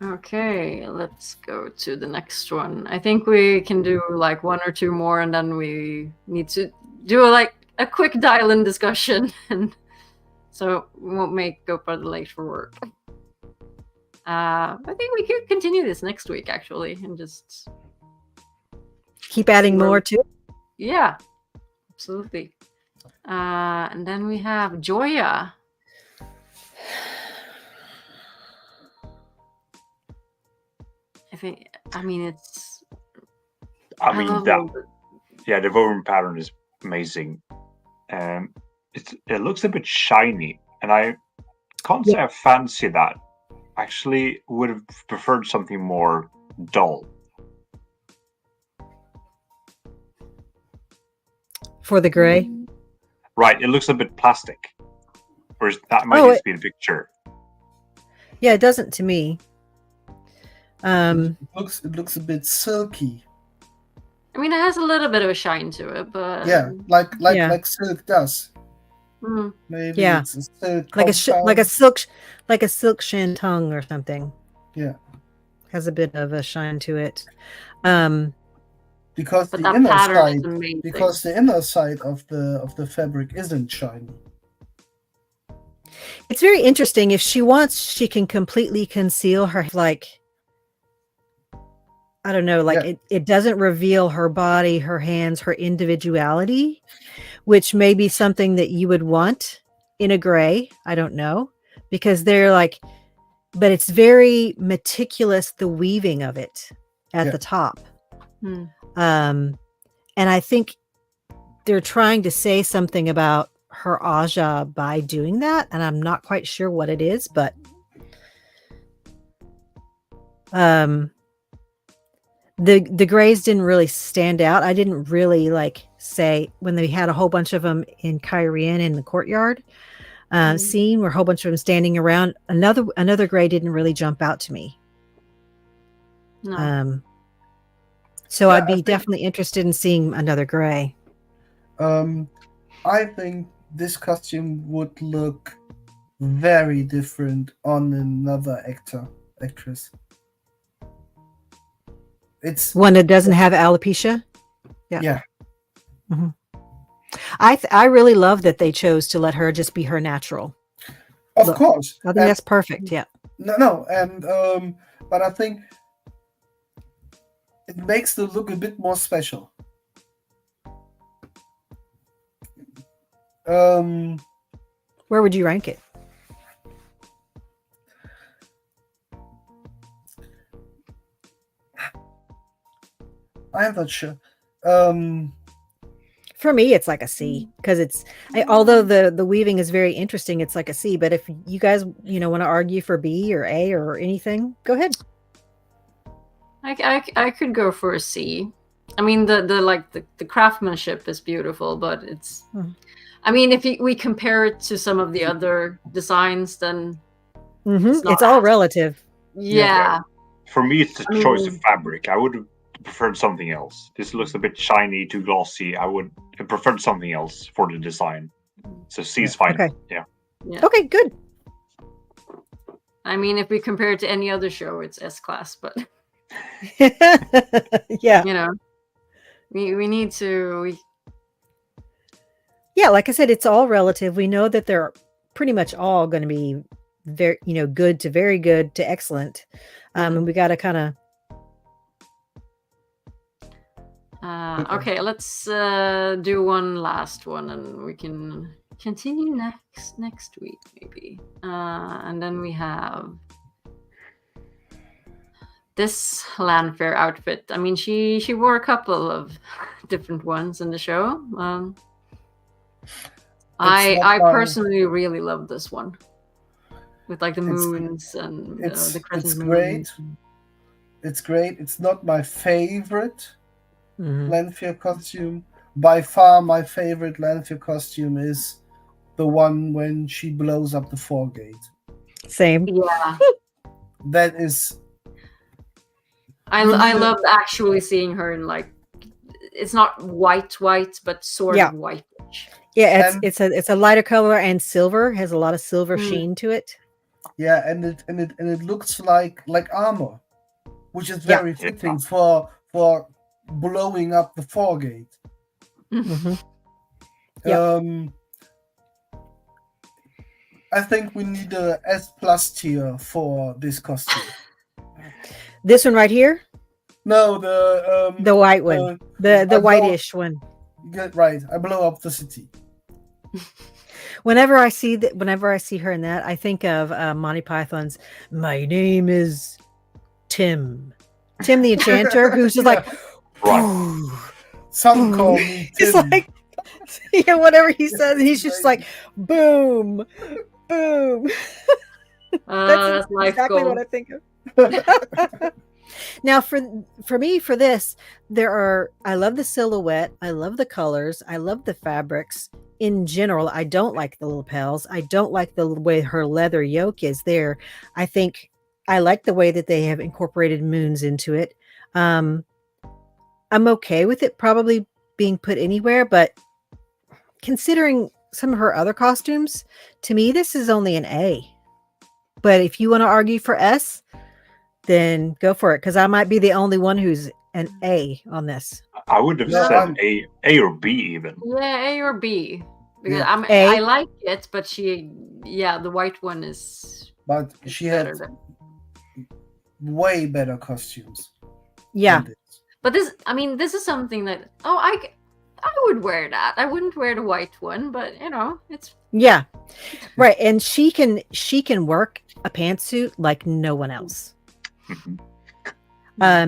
Okay, let's go to the next one. I think we can do like one or two more, and then we need to do a quick Dyelin discussion, and so we won't make Goatbrother late for work. I think we could continue this next week, actually, and just keep adding more to. Yeah, absolutely. And then we have Joya. The Voron pattern is amazing. It looks a bit shiny, and I can't say I fancy that. Actually, would have preferred something more dull. For the gray? Right, it looks a bit plastic. Or that might just be the picture. Yeah, it doesn't to me. It looks a bit silky. I mean, it has a little bit of a shine to it, but like silk does. Maybe it's a silk like a silk shantung or something. Yeah, has a bit of a shine to it. Because the inner side of the fabric isn't shiny. It's very interesting. If she wants, she can completely conceal her, I don't know, it doesn't reveal her body, her hands, her individuality, which may be something that you would want in a gray. I don't know, because they're but it's very meticulous, the weaving of it at the top. And I think they're trying to say something about her Aja by doing that, and I'm not quite sure what it is, but the grays didn't really stand out. I didn't really say when they had a whole bunch of them in Kyrian in the courtyard scene where a whole bunch of them standing around. Another gray didn't really jump out to me. No. So I'd be definitely interested in seeing another gray. I think this costume would look very different on another actress. It's one that doesn't have alopecia. Yeah. Mm-hmm. I really love that they chose to let her just be her natural. Of course, I think that's perfect. Yeah. No, and but I think it makes the look a bit more special. Where would you rank it? I'm not sure. For me, it's like a C because although the weaving is very interesting, it's like a C. But if you guys, want to argue for B or A or anything, go ahead. I could go for a C. I mean, the craftsmanship is beautiful, but it's. I mean, if we compare it to some of the other designs, then it's all relative. Yeah. For me, it's the choice of fabric. I would have preferred something else. This looks a bit shiny, too glossy. I would have preferred something else for the design. So C is fine. Okay. Yeah. Okay, good. I mean, if we compare it to any other show, it's S-class, but yeah. We need to. Yeah, like I said, it's all relative. We know that they're pretty much all going to be very, good to very good to excellent. And we got to kind of. Okay, let's do one last one, and we can continue next week maybe. And then we have this Landfair outfit. I mean, she wore a couple of different ones in the show. I personally really love this one with like the moons and the crescent moons. It's great. It's not my favorite Landfair costume. By far, my favorite Landfair costume is the one when she blows up the foregate. Same. Yeah. That is. I loved actually seeing her in like, it's not white, but sort of whitish. Yeah, it's a lighter color and silver, has a lot of silver sheen to it. Yeah, and it looks like armor, which is very fitting for blowing up the foregate. I think we need a S+ tier for this costume. This one right here? No, the white one. The whitish one. Right. I blow up the city. Whenever I see her in that, I think of Monty Python's "My name is Tim the Enchanter," who's just like, some call me Tim. He's like, whatever he says, he's just like, boom, boom. That's exactly what I think of. Now, for me, for this, I love the silhouette. I love the colors. I love the fabrics. In general, I don't like the lapels. I don't like the way her leather yoke is there. I think I like the way that they have incorporated moons into it. I'm okay with it probably being put anywhere, but considering some of her other costumes, to me, this is only an A. But if you want to argue for S, then go for it, because I might be the only one who's an A on this. I would have said A or B even. Yeah, A or B. Because I like it, but the white one is. But she had way better costumes. Yeah. But this is something that I would wear that. I wouldn't wear the white one, but it's. Yeah, right. And she can work a pantsuit like no one else.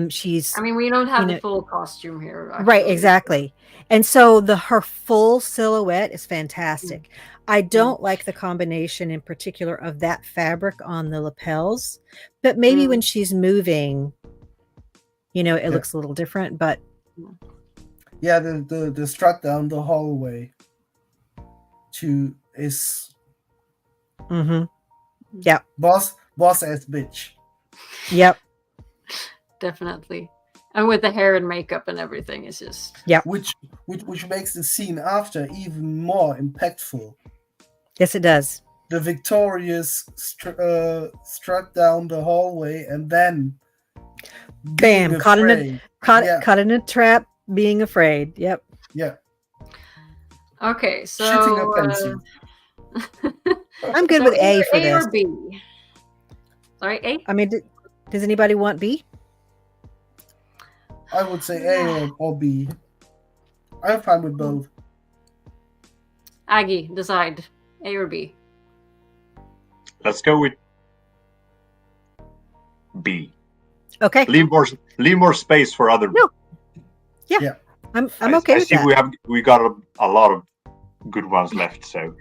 She's. I mean, we don't have the full costume here, actually. Right? Exactly. And so her full silhouette is fantastic. I don't like the combination in particular of that fabric on the lapels, but maybe when she's moving, it looks a little different. But yeah, the strut down the hallway is. Yeah. Boss ass bitch. Yep. Definitely. And with the hair and makeup and everything, it's just which makes the scene after even more impactful. Yes, it does. The victorious strut down the hallway and then bam, caught in a trap, being afraid. Yep. Yeah. Okay, so I'm good with A for this. A or B? Sorry, A? I mean, does anybody want B? I would say A or B. I'm fine with both. Aggie, decide. A or B? Let's go with B. Okay. Leave more space for other. No. Yeah. I'm okay I with see that. we got a lot of good ones left, so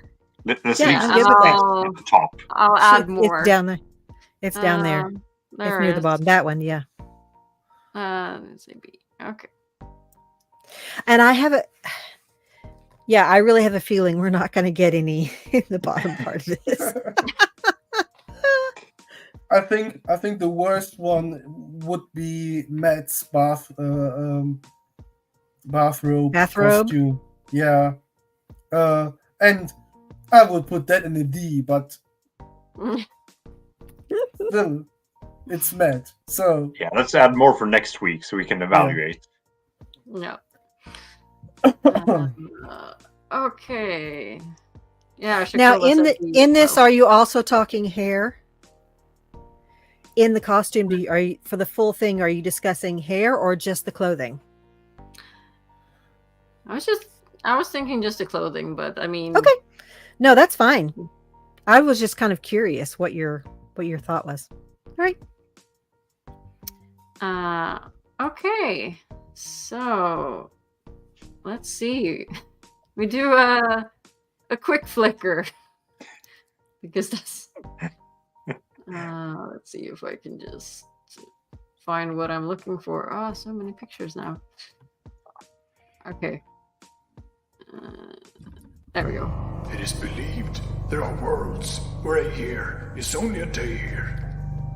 let's Yeah, leave I'm some good with that. space at the top. I'll add more. It's down there. It's down there. There It's near the is. bottom. That one, yeah. Let's say B. Okay. And I have I really have a feeling we're not going to get any in the bottom part of this. I think the worst one would be Matt's bathrobe costume. Yeah. And I would put that in a D, but still, it's Matt. So Yeah, let's add more for next week so we can evaluate. No. Okay. Yeah. I should Now, call us in a B this, as well. are you also talking hair? In the costume, are you for the full thing? Are you discussing hair or just the clothing? I was thinking just the clothing, but I mean. Okay. No, that's fine. I was just kind of curious what your thought was. All right. Okay. So let's see. We do a quick flicker because that's. Let's see if I can just find what I'm looking for. Oh, so many pictures now. Okay. There we go. It is believed there are worlds where a year is only a day here,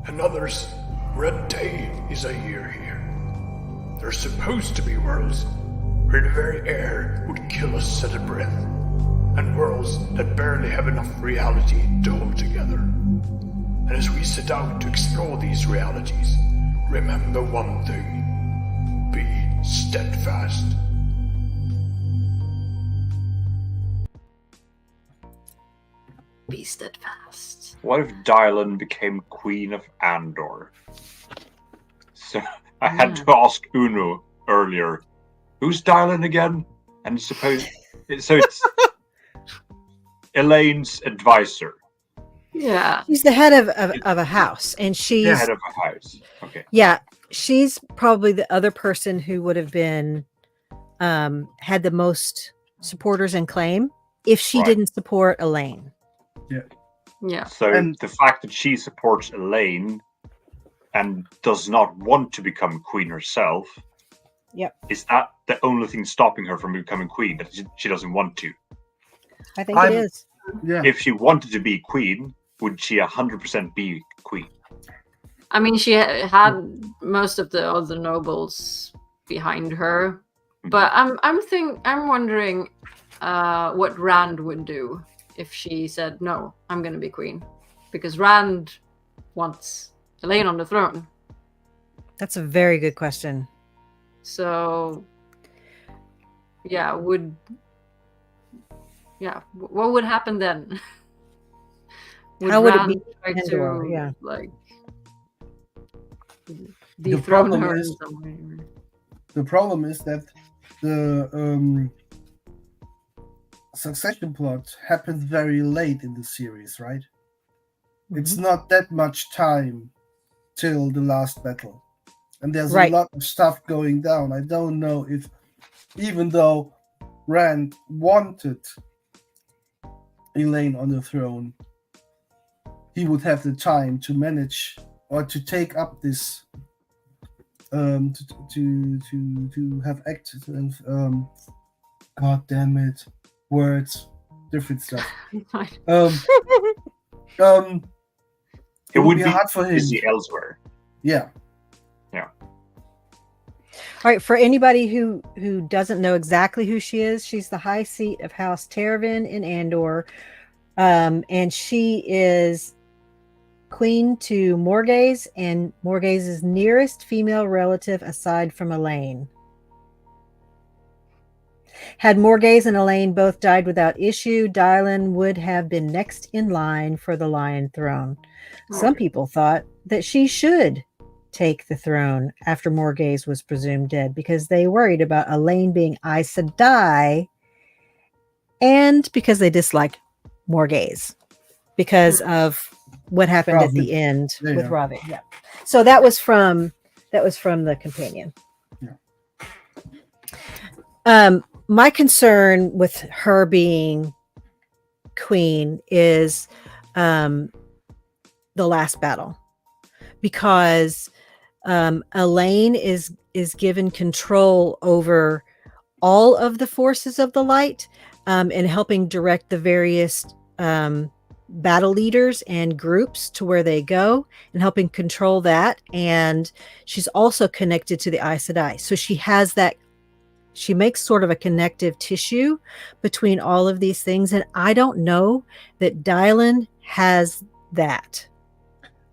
and others where a day is a year here. There are supposed to be worlds where the very air would kill us at a breath, and worlds that barely have enough reality to hold together. And as we set out to explore these realities, remember one thing: be steadfast. Be steadfast. What if Dyelin became Queen of Andor? So I had to ask Uno earlier, who's Dyelin again? And so it's Elaine's advisor. Yeah. She's the head of a house, and she's The head of a house. Okay. Yeah, she's probably the other person who would have been had the most supporters and claim if she Right. didn't support Elaine. Yeah. So the fact that she supports Elaine and does not want to become queen herself, is that the only thing stopping her from becoming queen? That she doesn't want to? I think it is. yeah. If she wanted to be queen, would she 100% be queen? I mean, she had most of the other nobles behind her, but I'm wondering what Rand would do if she said no, I'm going to be queen, because Rand wants Elaine on the throne. That's a very good question. So, what would happen then? How would it Rand be try Andor? to Yeah. like The dethrone problem her in is some way? the problem is that the succession plot happened very late in the series, right? It's not that much time till the last battle, and there's Right. a lot of stuff going down. I don't know if, even though Rand wanted Elaine on the throne, he would have the time to manage or to take up this to have acted and god damn it, words, different stuff. It would be hard for him. Busy elsewhere. Yeah. All right, for anybody who doesn't know exactly who she is, she's the high seat of House Terravan in Andor, and she is queen to Morghese and Morghese's nearest female relative aside from Elaine. Had Morghese and Elaine both died without issue, Dyelin would have been next in line for the Lion Throne. Some people thought that she should take the throne after Morghese was presumed dead because they worried about Elaine being Aes Sedai and because they dislike more gays because of what happened at the end with Yeah. Ravi. Yeah. So that was from the companion. Yeah. My concern with her being queen is the last battle, because Elaine is given control over all of the forces of the light, and helping direct the various battle leaders and groups to where they go, and helping control that. And she's also connected to the Aes Sedai, so she has that. She makes sort of a connective tissue between all of these things, and I don't know that Dyelin has that.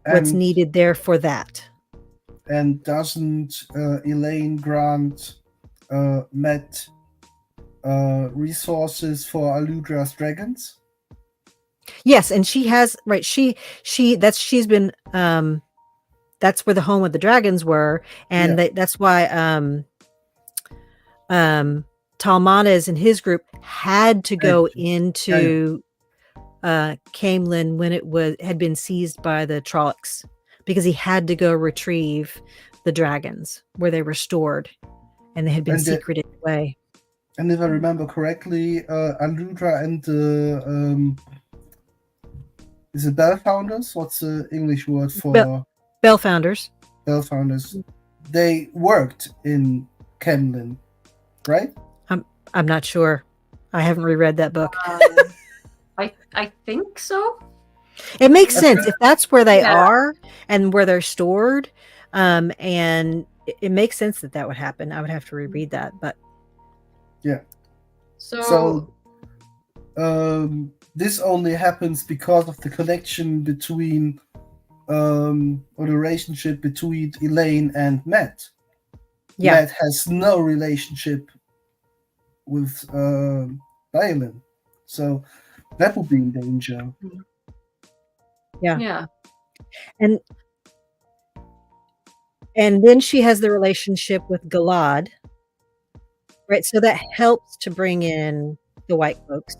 What's And- needed there for that? And doesn't Elaine grant Matt resources for Aludra's dragons? Yes, and she has, right. She's been that's where the home of the dragons were, and that's why Talmanes and his group had to go into Camelin when it had been seized by the Trollocs, because he had to go retrieve the dragons where they were stored, and they had been secreted away. And if I remember correctly, Aludra and the is it Bell Founders? What's the English word for Bell Founders? Bell Founders. They worked in Camelin, right? I'm not sure. I haven't reread that book. I think so. It makes sense if that's where they are and where they're stored, and it makes sense that would happen. I would have to reread that, but yeah. So this only happens because of the connection between or the relationship between Elaine and Matt. Yeah. Matt has no relationship with Dyelin, so that would be in danger. Yeah. And then she has the relationship with Galad, right? So that helps to bring in the white folks.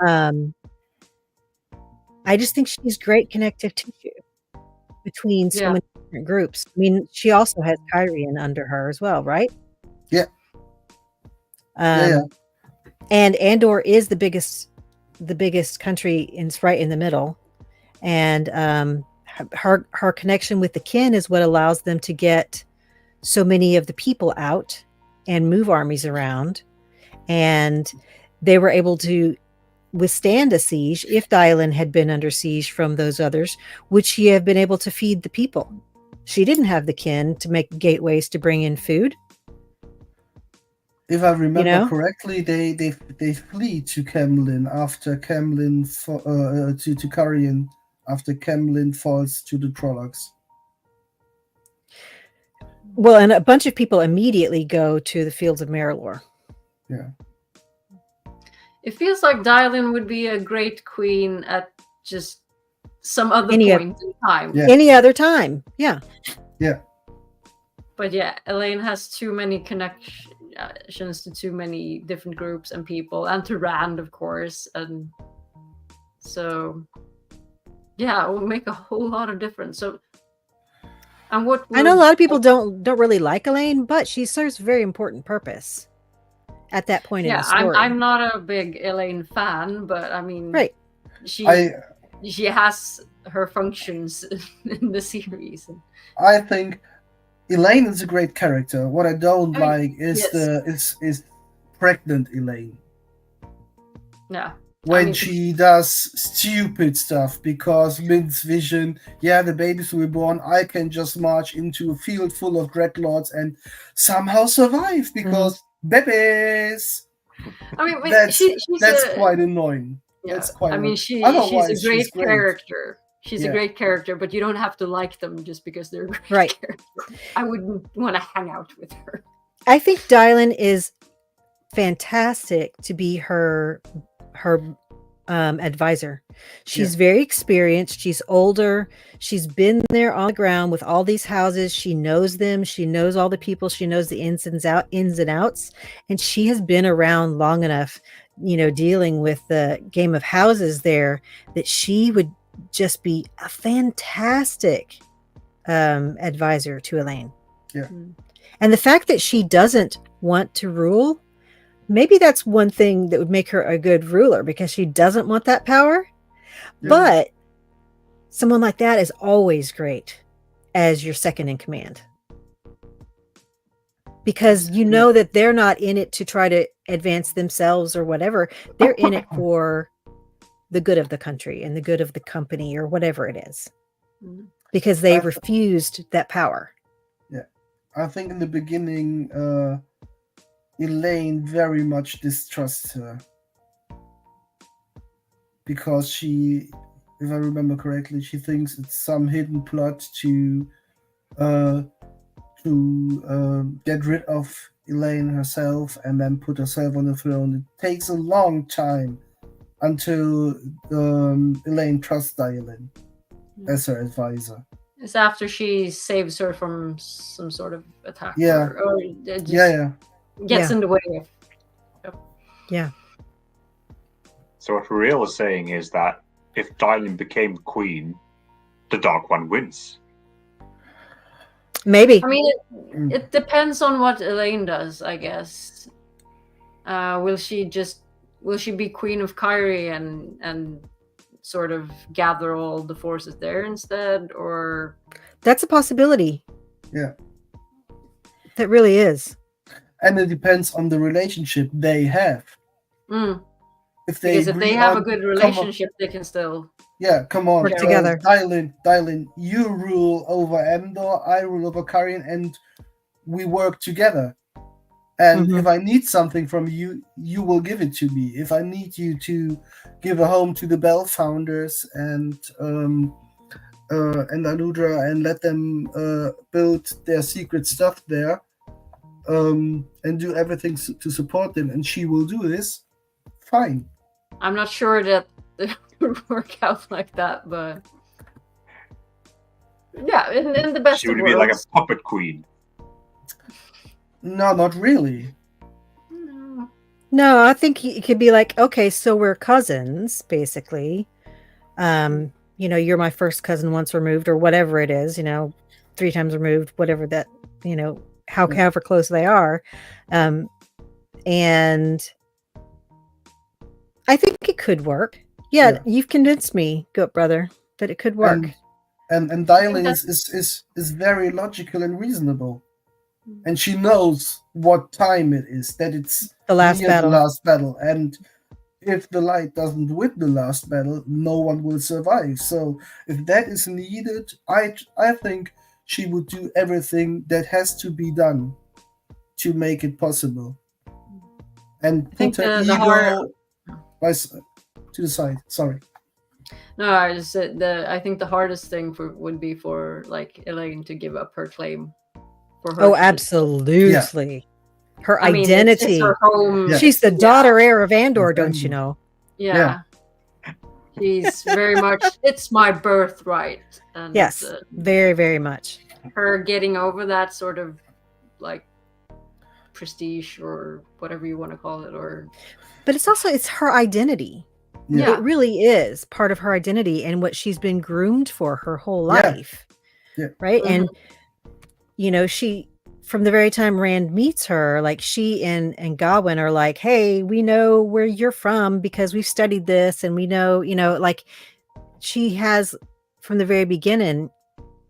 I just think she's great connective tissue between so many different groups. I mean, she also has Kyrian under her as well, right? Yeah. And Andor is the biggest country, it's right in the middle, and her connection with the kin is what allows them to get so many of the people out and move armies around, and they were able to withstand a siege. If Dyelin had been under siege from those others, would she have been able to feed the people? She didn't have the kin to make gateways to bring in food. If I remember correctly, they flee to Camelin after Camelin to Carian after Camelin falls to the Trollocs. Well, and a bunch of people immediately go to the fields of Marilor. Yeah. It feels like Dyelin would be a great queen at just some other point in time. Yeah. Any other time. Yeah. Yeah. But yeah, Elaine has too many connections to too many different groups and people, and to Rand, of course. And so, yeah, it will make a whole lot of difference. So, and what I know a lot of people don't really like Elaine, but she serves a very important purpose at that point in the story. I'm not a big Elaine fan, but I mean, right? She has her functions in the series. I think Elaine is a great character. What I don't like is is pregnant Elaine. Yeah. When she does stupid stuff, because Mint's vision, the babies will be born, I can just march into a field full of dreadlords and somehow survive because babies. I mean, that's quite annoying. Yeah. That's quite she's a great character. She's a great character, but you don't have to like them just because they're a great character. I wouldn't want to hang out with her. I think Dyelin is fantastic to be her advisor. She's very experienced. She's older. She's been there on the ground with all these houses. She knows them. She knows all the people. She knows the ins and outs. And she has been around long enough. dealing with the game of houses there, that she would just be a fantastic advisor to Elaine. Yeah. And the fact that she doesn't want to rule, maybe that's one thing that would make her a good ruler, because she doesn't want that power. Yeah. But someone like that is always great as your second in command, because you know that they're not in it to try to advance themselves or whatever. They're in it for the good of the country and the good of the company or whatever it is, because they refused that power. Yeah. I think in the beginning, Elaine very much distrusts her, because she, if I remember correctly, she thinks it's some hidden plot to get rid of Elaine herself and then put herself on the throne. It takes a long time until Elaine trusts Dyelin as her advisor. It's after she saves her from some sort of attack. Yeah. Or it just Yeah. gets in the way of. Yeah. So what Real is saying is that if Dyelin became queen, the Dark One wins. Maybe. I mean, it depends on what Elaine does, I guess. Will she be Queen of Kyrie and sort of gather all the forces there instead, or That's a possibility. Yeah. That really is. And it depends on the relationship they have. If they because if they agree have a on- good come on- relationship, they can still. Yeah, come on. Work together. Dyelin, you rule over Andor, I rule over Karian, and we work together. And Mhm. if I need something from you, you will give it to me. If I need you to give a home to the Bell founders and Aludra and let them build their secret stuff there, and do everything to support them, and she will do this, fine. I'm not sure that it would work out like that, but yeah, in the best She of would be like a worlds. puppet queen. No, not really. No, I think it could be like, okay, so we're cousins, basically. You're my first cousin once removed, or whatever it is, 3 times removed, whatever that, however close they are. And I think it could work. Yeah, you've convinced me, Goatbrother, that it could work. And Dyelin is very logical and reasonable. And she knows what time it is, that it's The last near battle. the last battle. And if the light doesn't win the last battle, no one will survive. So if that is needed, I think she would do everything that has to be done to make it possible. And think put her the ego hard- to the side. Sorry. No, I just said I think the hardest thing would be for like Elaine to give up her claim. For her Oh, to- absolutely. Her I mean, identity. it's her home. Yeah. She's the daughter heir of Andor, don't you know? Yeah. She's very much, it's my birthright. And Yes, very, very much. her getting over that sort of like prestige or whatever you want to call it, or But it's her identity. Yeah. It really is part of her identity and what she's been groomed for her whole Yeah. life. Yeah. Right. And, she, from the very time Rand meets her, like she and Gawain are like, hey, we know where you're from because we've studied this. And we know, like she has from the very beginning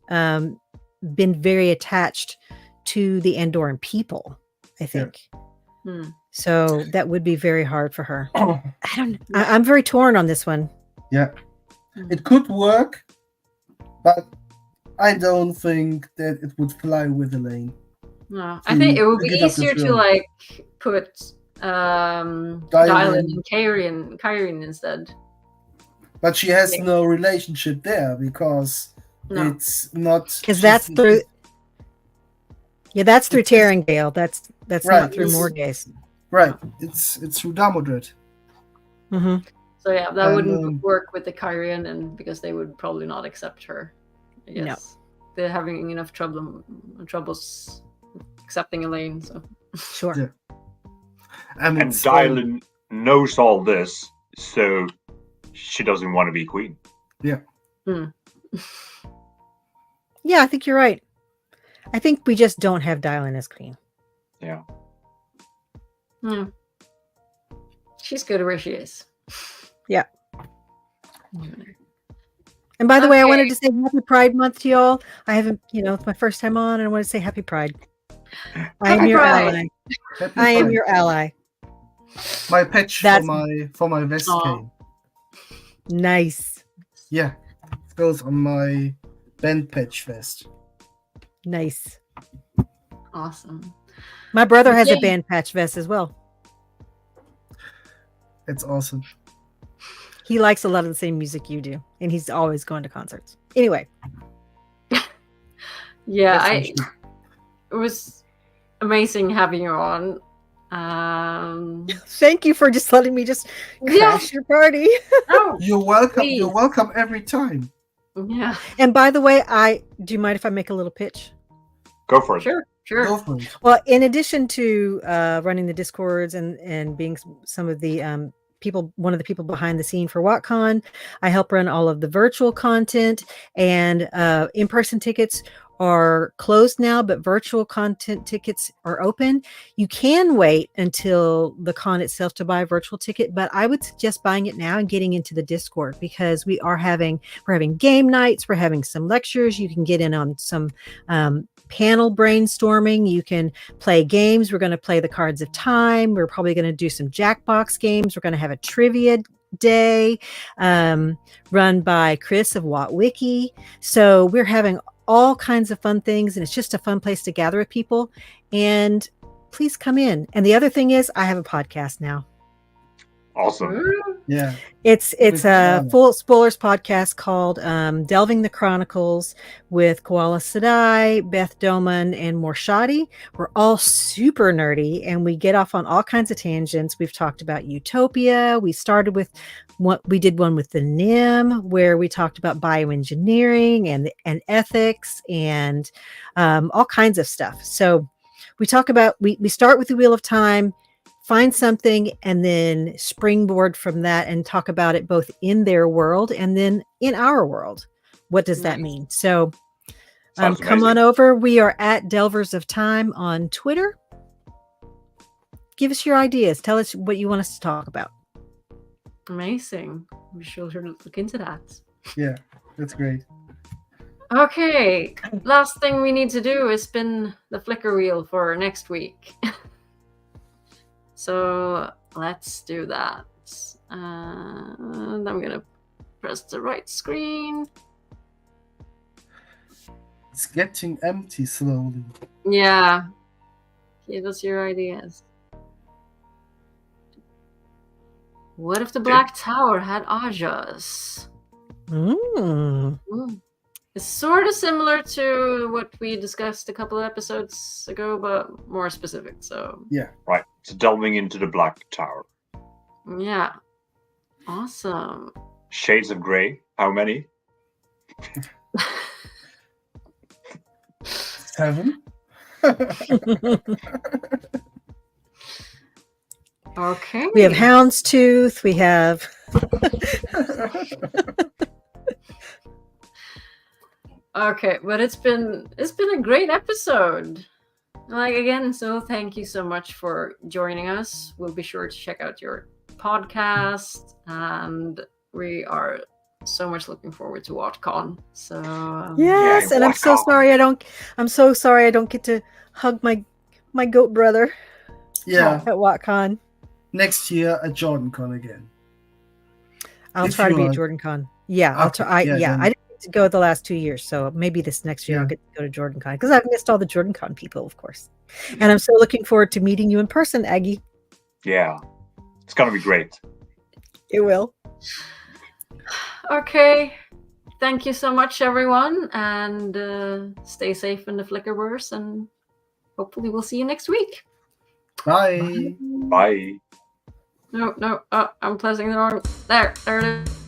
been very attached to the Andoran people, I think. So that would be very hard for her. I'm very torn on this one. Yeah. It could work, but I don't think that it would fly with Elaine. no, I think it would be give up the easier to throne. like put Dyelin and Kyrian instead. But she has Yeah. no relationship there because No. it's not, Because that's through Tarangale. That's not Right. through Morgase. right. It's through Damodred. Mm-hmm. So yeah, that And, wouldn't work with the Kyrian, and because they would probably not accept her. I guess No. they're having enough troubles accepting Elaine. So Sure. Yeah. And And it's, Dyelin knows all this, so she doesn't want to be queen. Yeah, I think you're right. I think we just don't have Dyelin as queen. Yeah. Yeah. She's good where she is. Yeah. And by the way, I Okay. wanted to say Happy Pride Month to y'all. I haven't, it's my first time on, and I want to say Happy Pride. I am Happy your Pride. ally. Happy I am Pride. your ally. My patch That's- for my vest Aw. came. Nice. Yeah, it goes on my band patch vest. Nice. Awesome. My brother has a Okay. band patch vest as well. It's awesome. He likes a lot of the same music you do, and he's always going to concerts. Anyway, Yeah, That's it was amazing having you on. thank you for just letting me just crash your party. Oh, You're welcome. You're Please. welcome every time. yeah. And by the way, do you mind if I make a little pitch? Go for it. Sure. Go for it. Well, in addition to running the Discords and being some of the one of the people behind the scene for WatCon, I help run all of the virtual content, and in-person tickets are closed now, but virtual content tickets are open. You can wait until the con itself to buy a virtual ticket, but I would suggest buying it now and getting into the Discord, because we're having game nights, we're having some lectures. You can get in on some panel brainstorming. You can play games. We're going to play the Cards of Time. We're probably going to do some Jackbox games. We're going to have a trivia day run by Chris of WattWiki. So we're having all kinds of fun things, and it's just a fun place to gather with people. And please come in. And the other thing is, I have a podcast now. Awesome. Yeah. It's With a Koala. full spoilers podcast called Delving the Chronicles with Koala Sadai, Beth Doman, and Morshadi. We're all super nerdy, and we get off on all kinds of tangents. We've talked about utopia. We started with we did one with the NIM, where we talked about bioengineering and ethics and all kinds of stuff. So we talk about, we start with the Wheel of Time, find something, and then springboard from that and talk about it both in their world and then in our world. What does that Nice. mean? So Sounds come on amazing. over. We are at Delvers of Time on Twitter. Give us your ideas. Tell us what you want us to talk about. Amazing. We should look into that. Yeah. That's great. Okay. Last thing we need to do is spin the flicker wheel for next week. So let's do that. And I'm gonna press the right screen. It's getting empty slowly. Yeah. Give us your ideas. What if the Black Tower had Ajas? It's sort of similar to what we discussed a couple of episodes ago, but more specific. So Right. So delving into the Black Tower. yeah, awesome. Shades of Grey. How many? 7. Okay. We have Houndstooth. We have Okay, but it's been a great episode. Like, again, so thank you so much for joining us. We'll be sure to check out your podcast, and we are so much looking forward to WatCon. So yes, Yeah, and I'm so WatCon. sorry I don't get to hug my goat brother Yeah. at WatCon. Next year at JordanCon again. I'll If try to you be at like. JordanCon. Yeah, I'll Okay, try. yeah, Yeah, then- I didn't get to go the last 2 years, so maybe this next year I'll Yeah. get to go to JordanCon, because I've missed all the JordanCon people, of course. And I'm so looking forward to meeting you in person, Aggie. Yeah. It's gonna be great. It will. okay. Thank you so much, everyone, and stay safe in the Flickerverse, and hopefully we'll see you next week. Bye. Bye. No, I'm pressing the wrong. There it is.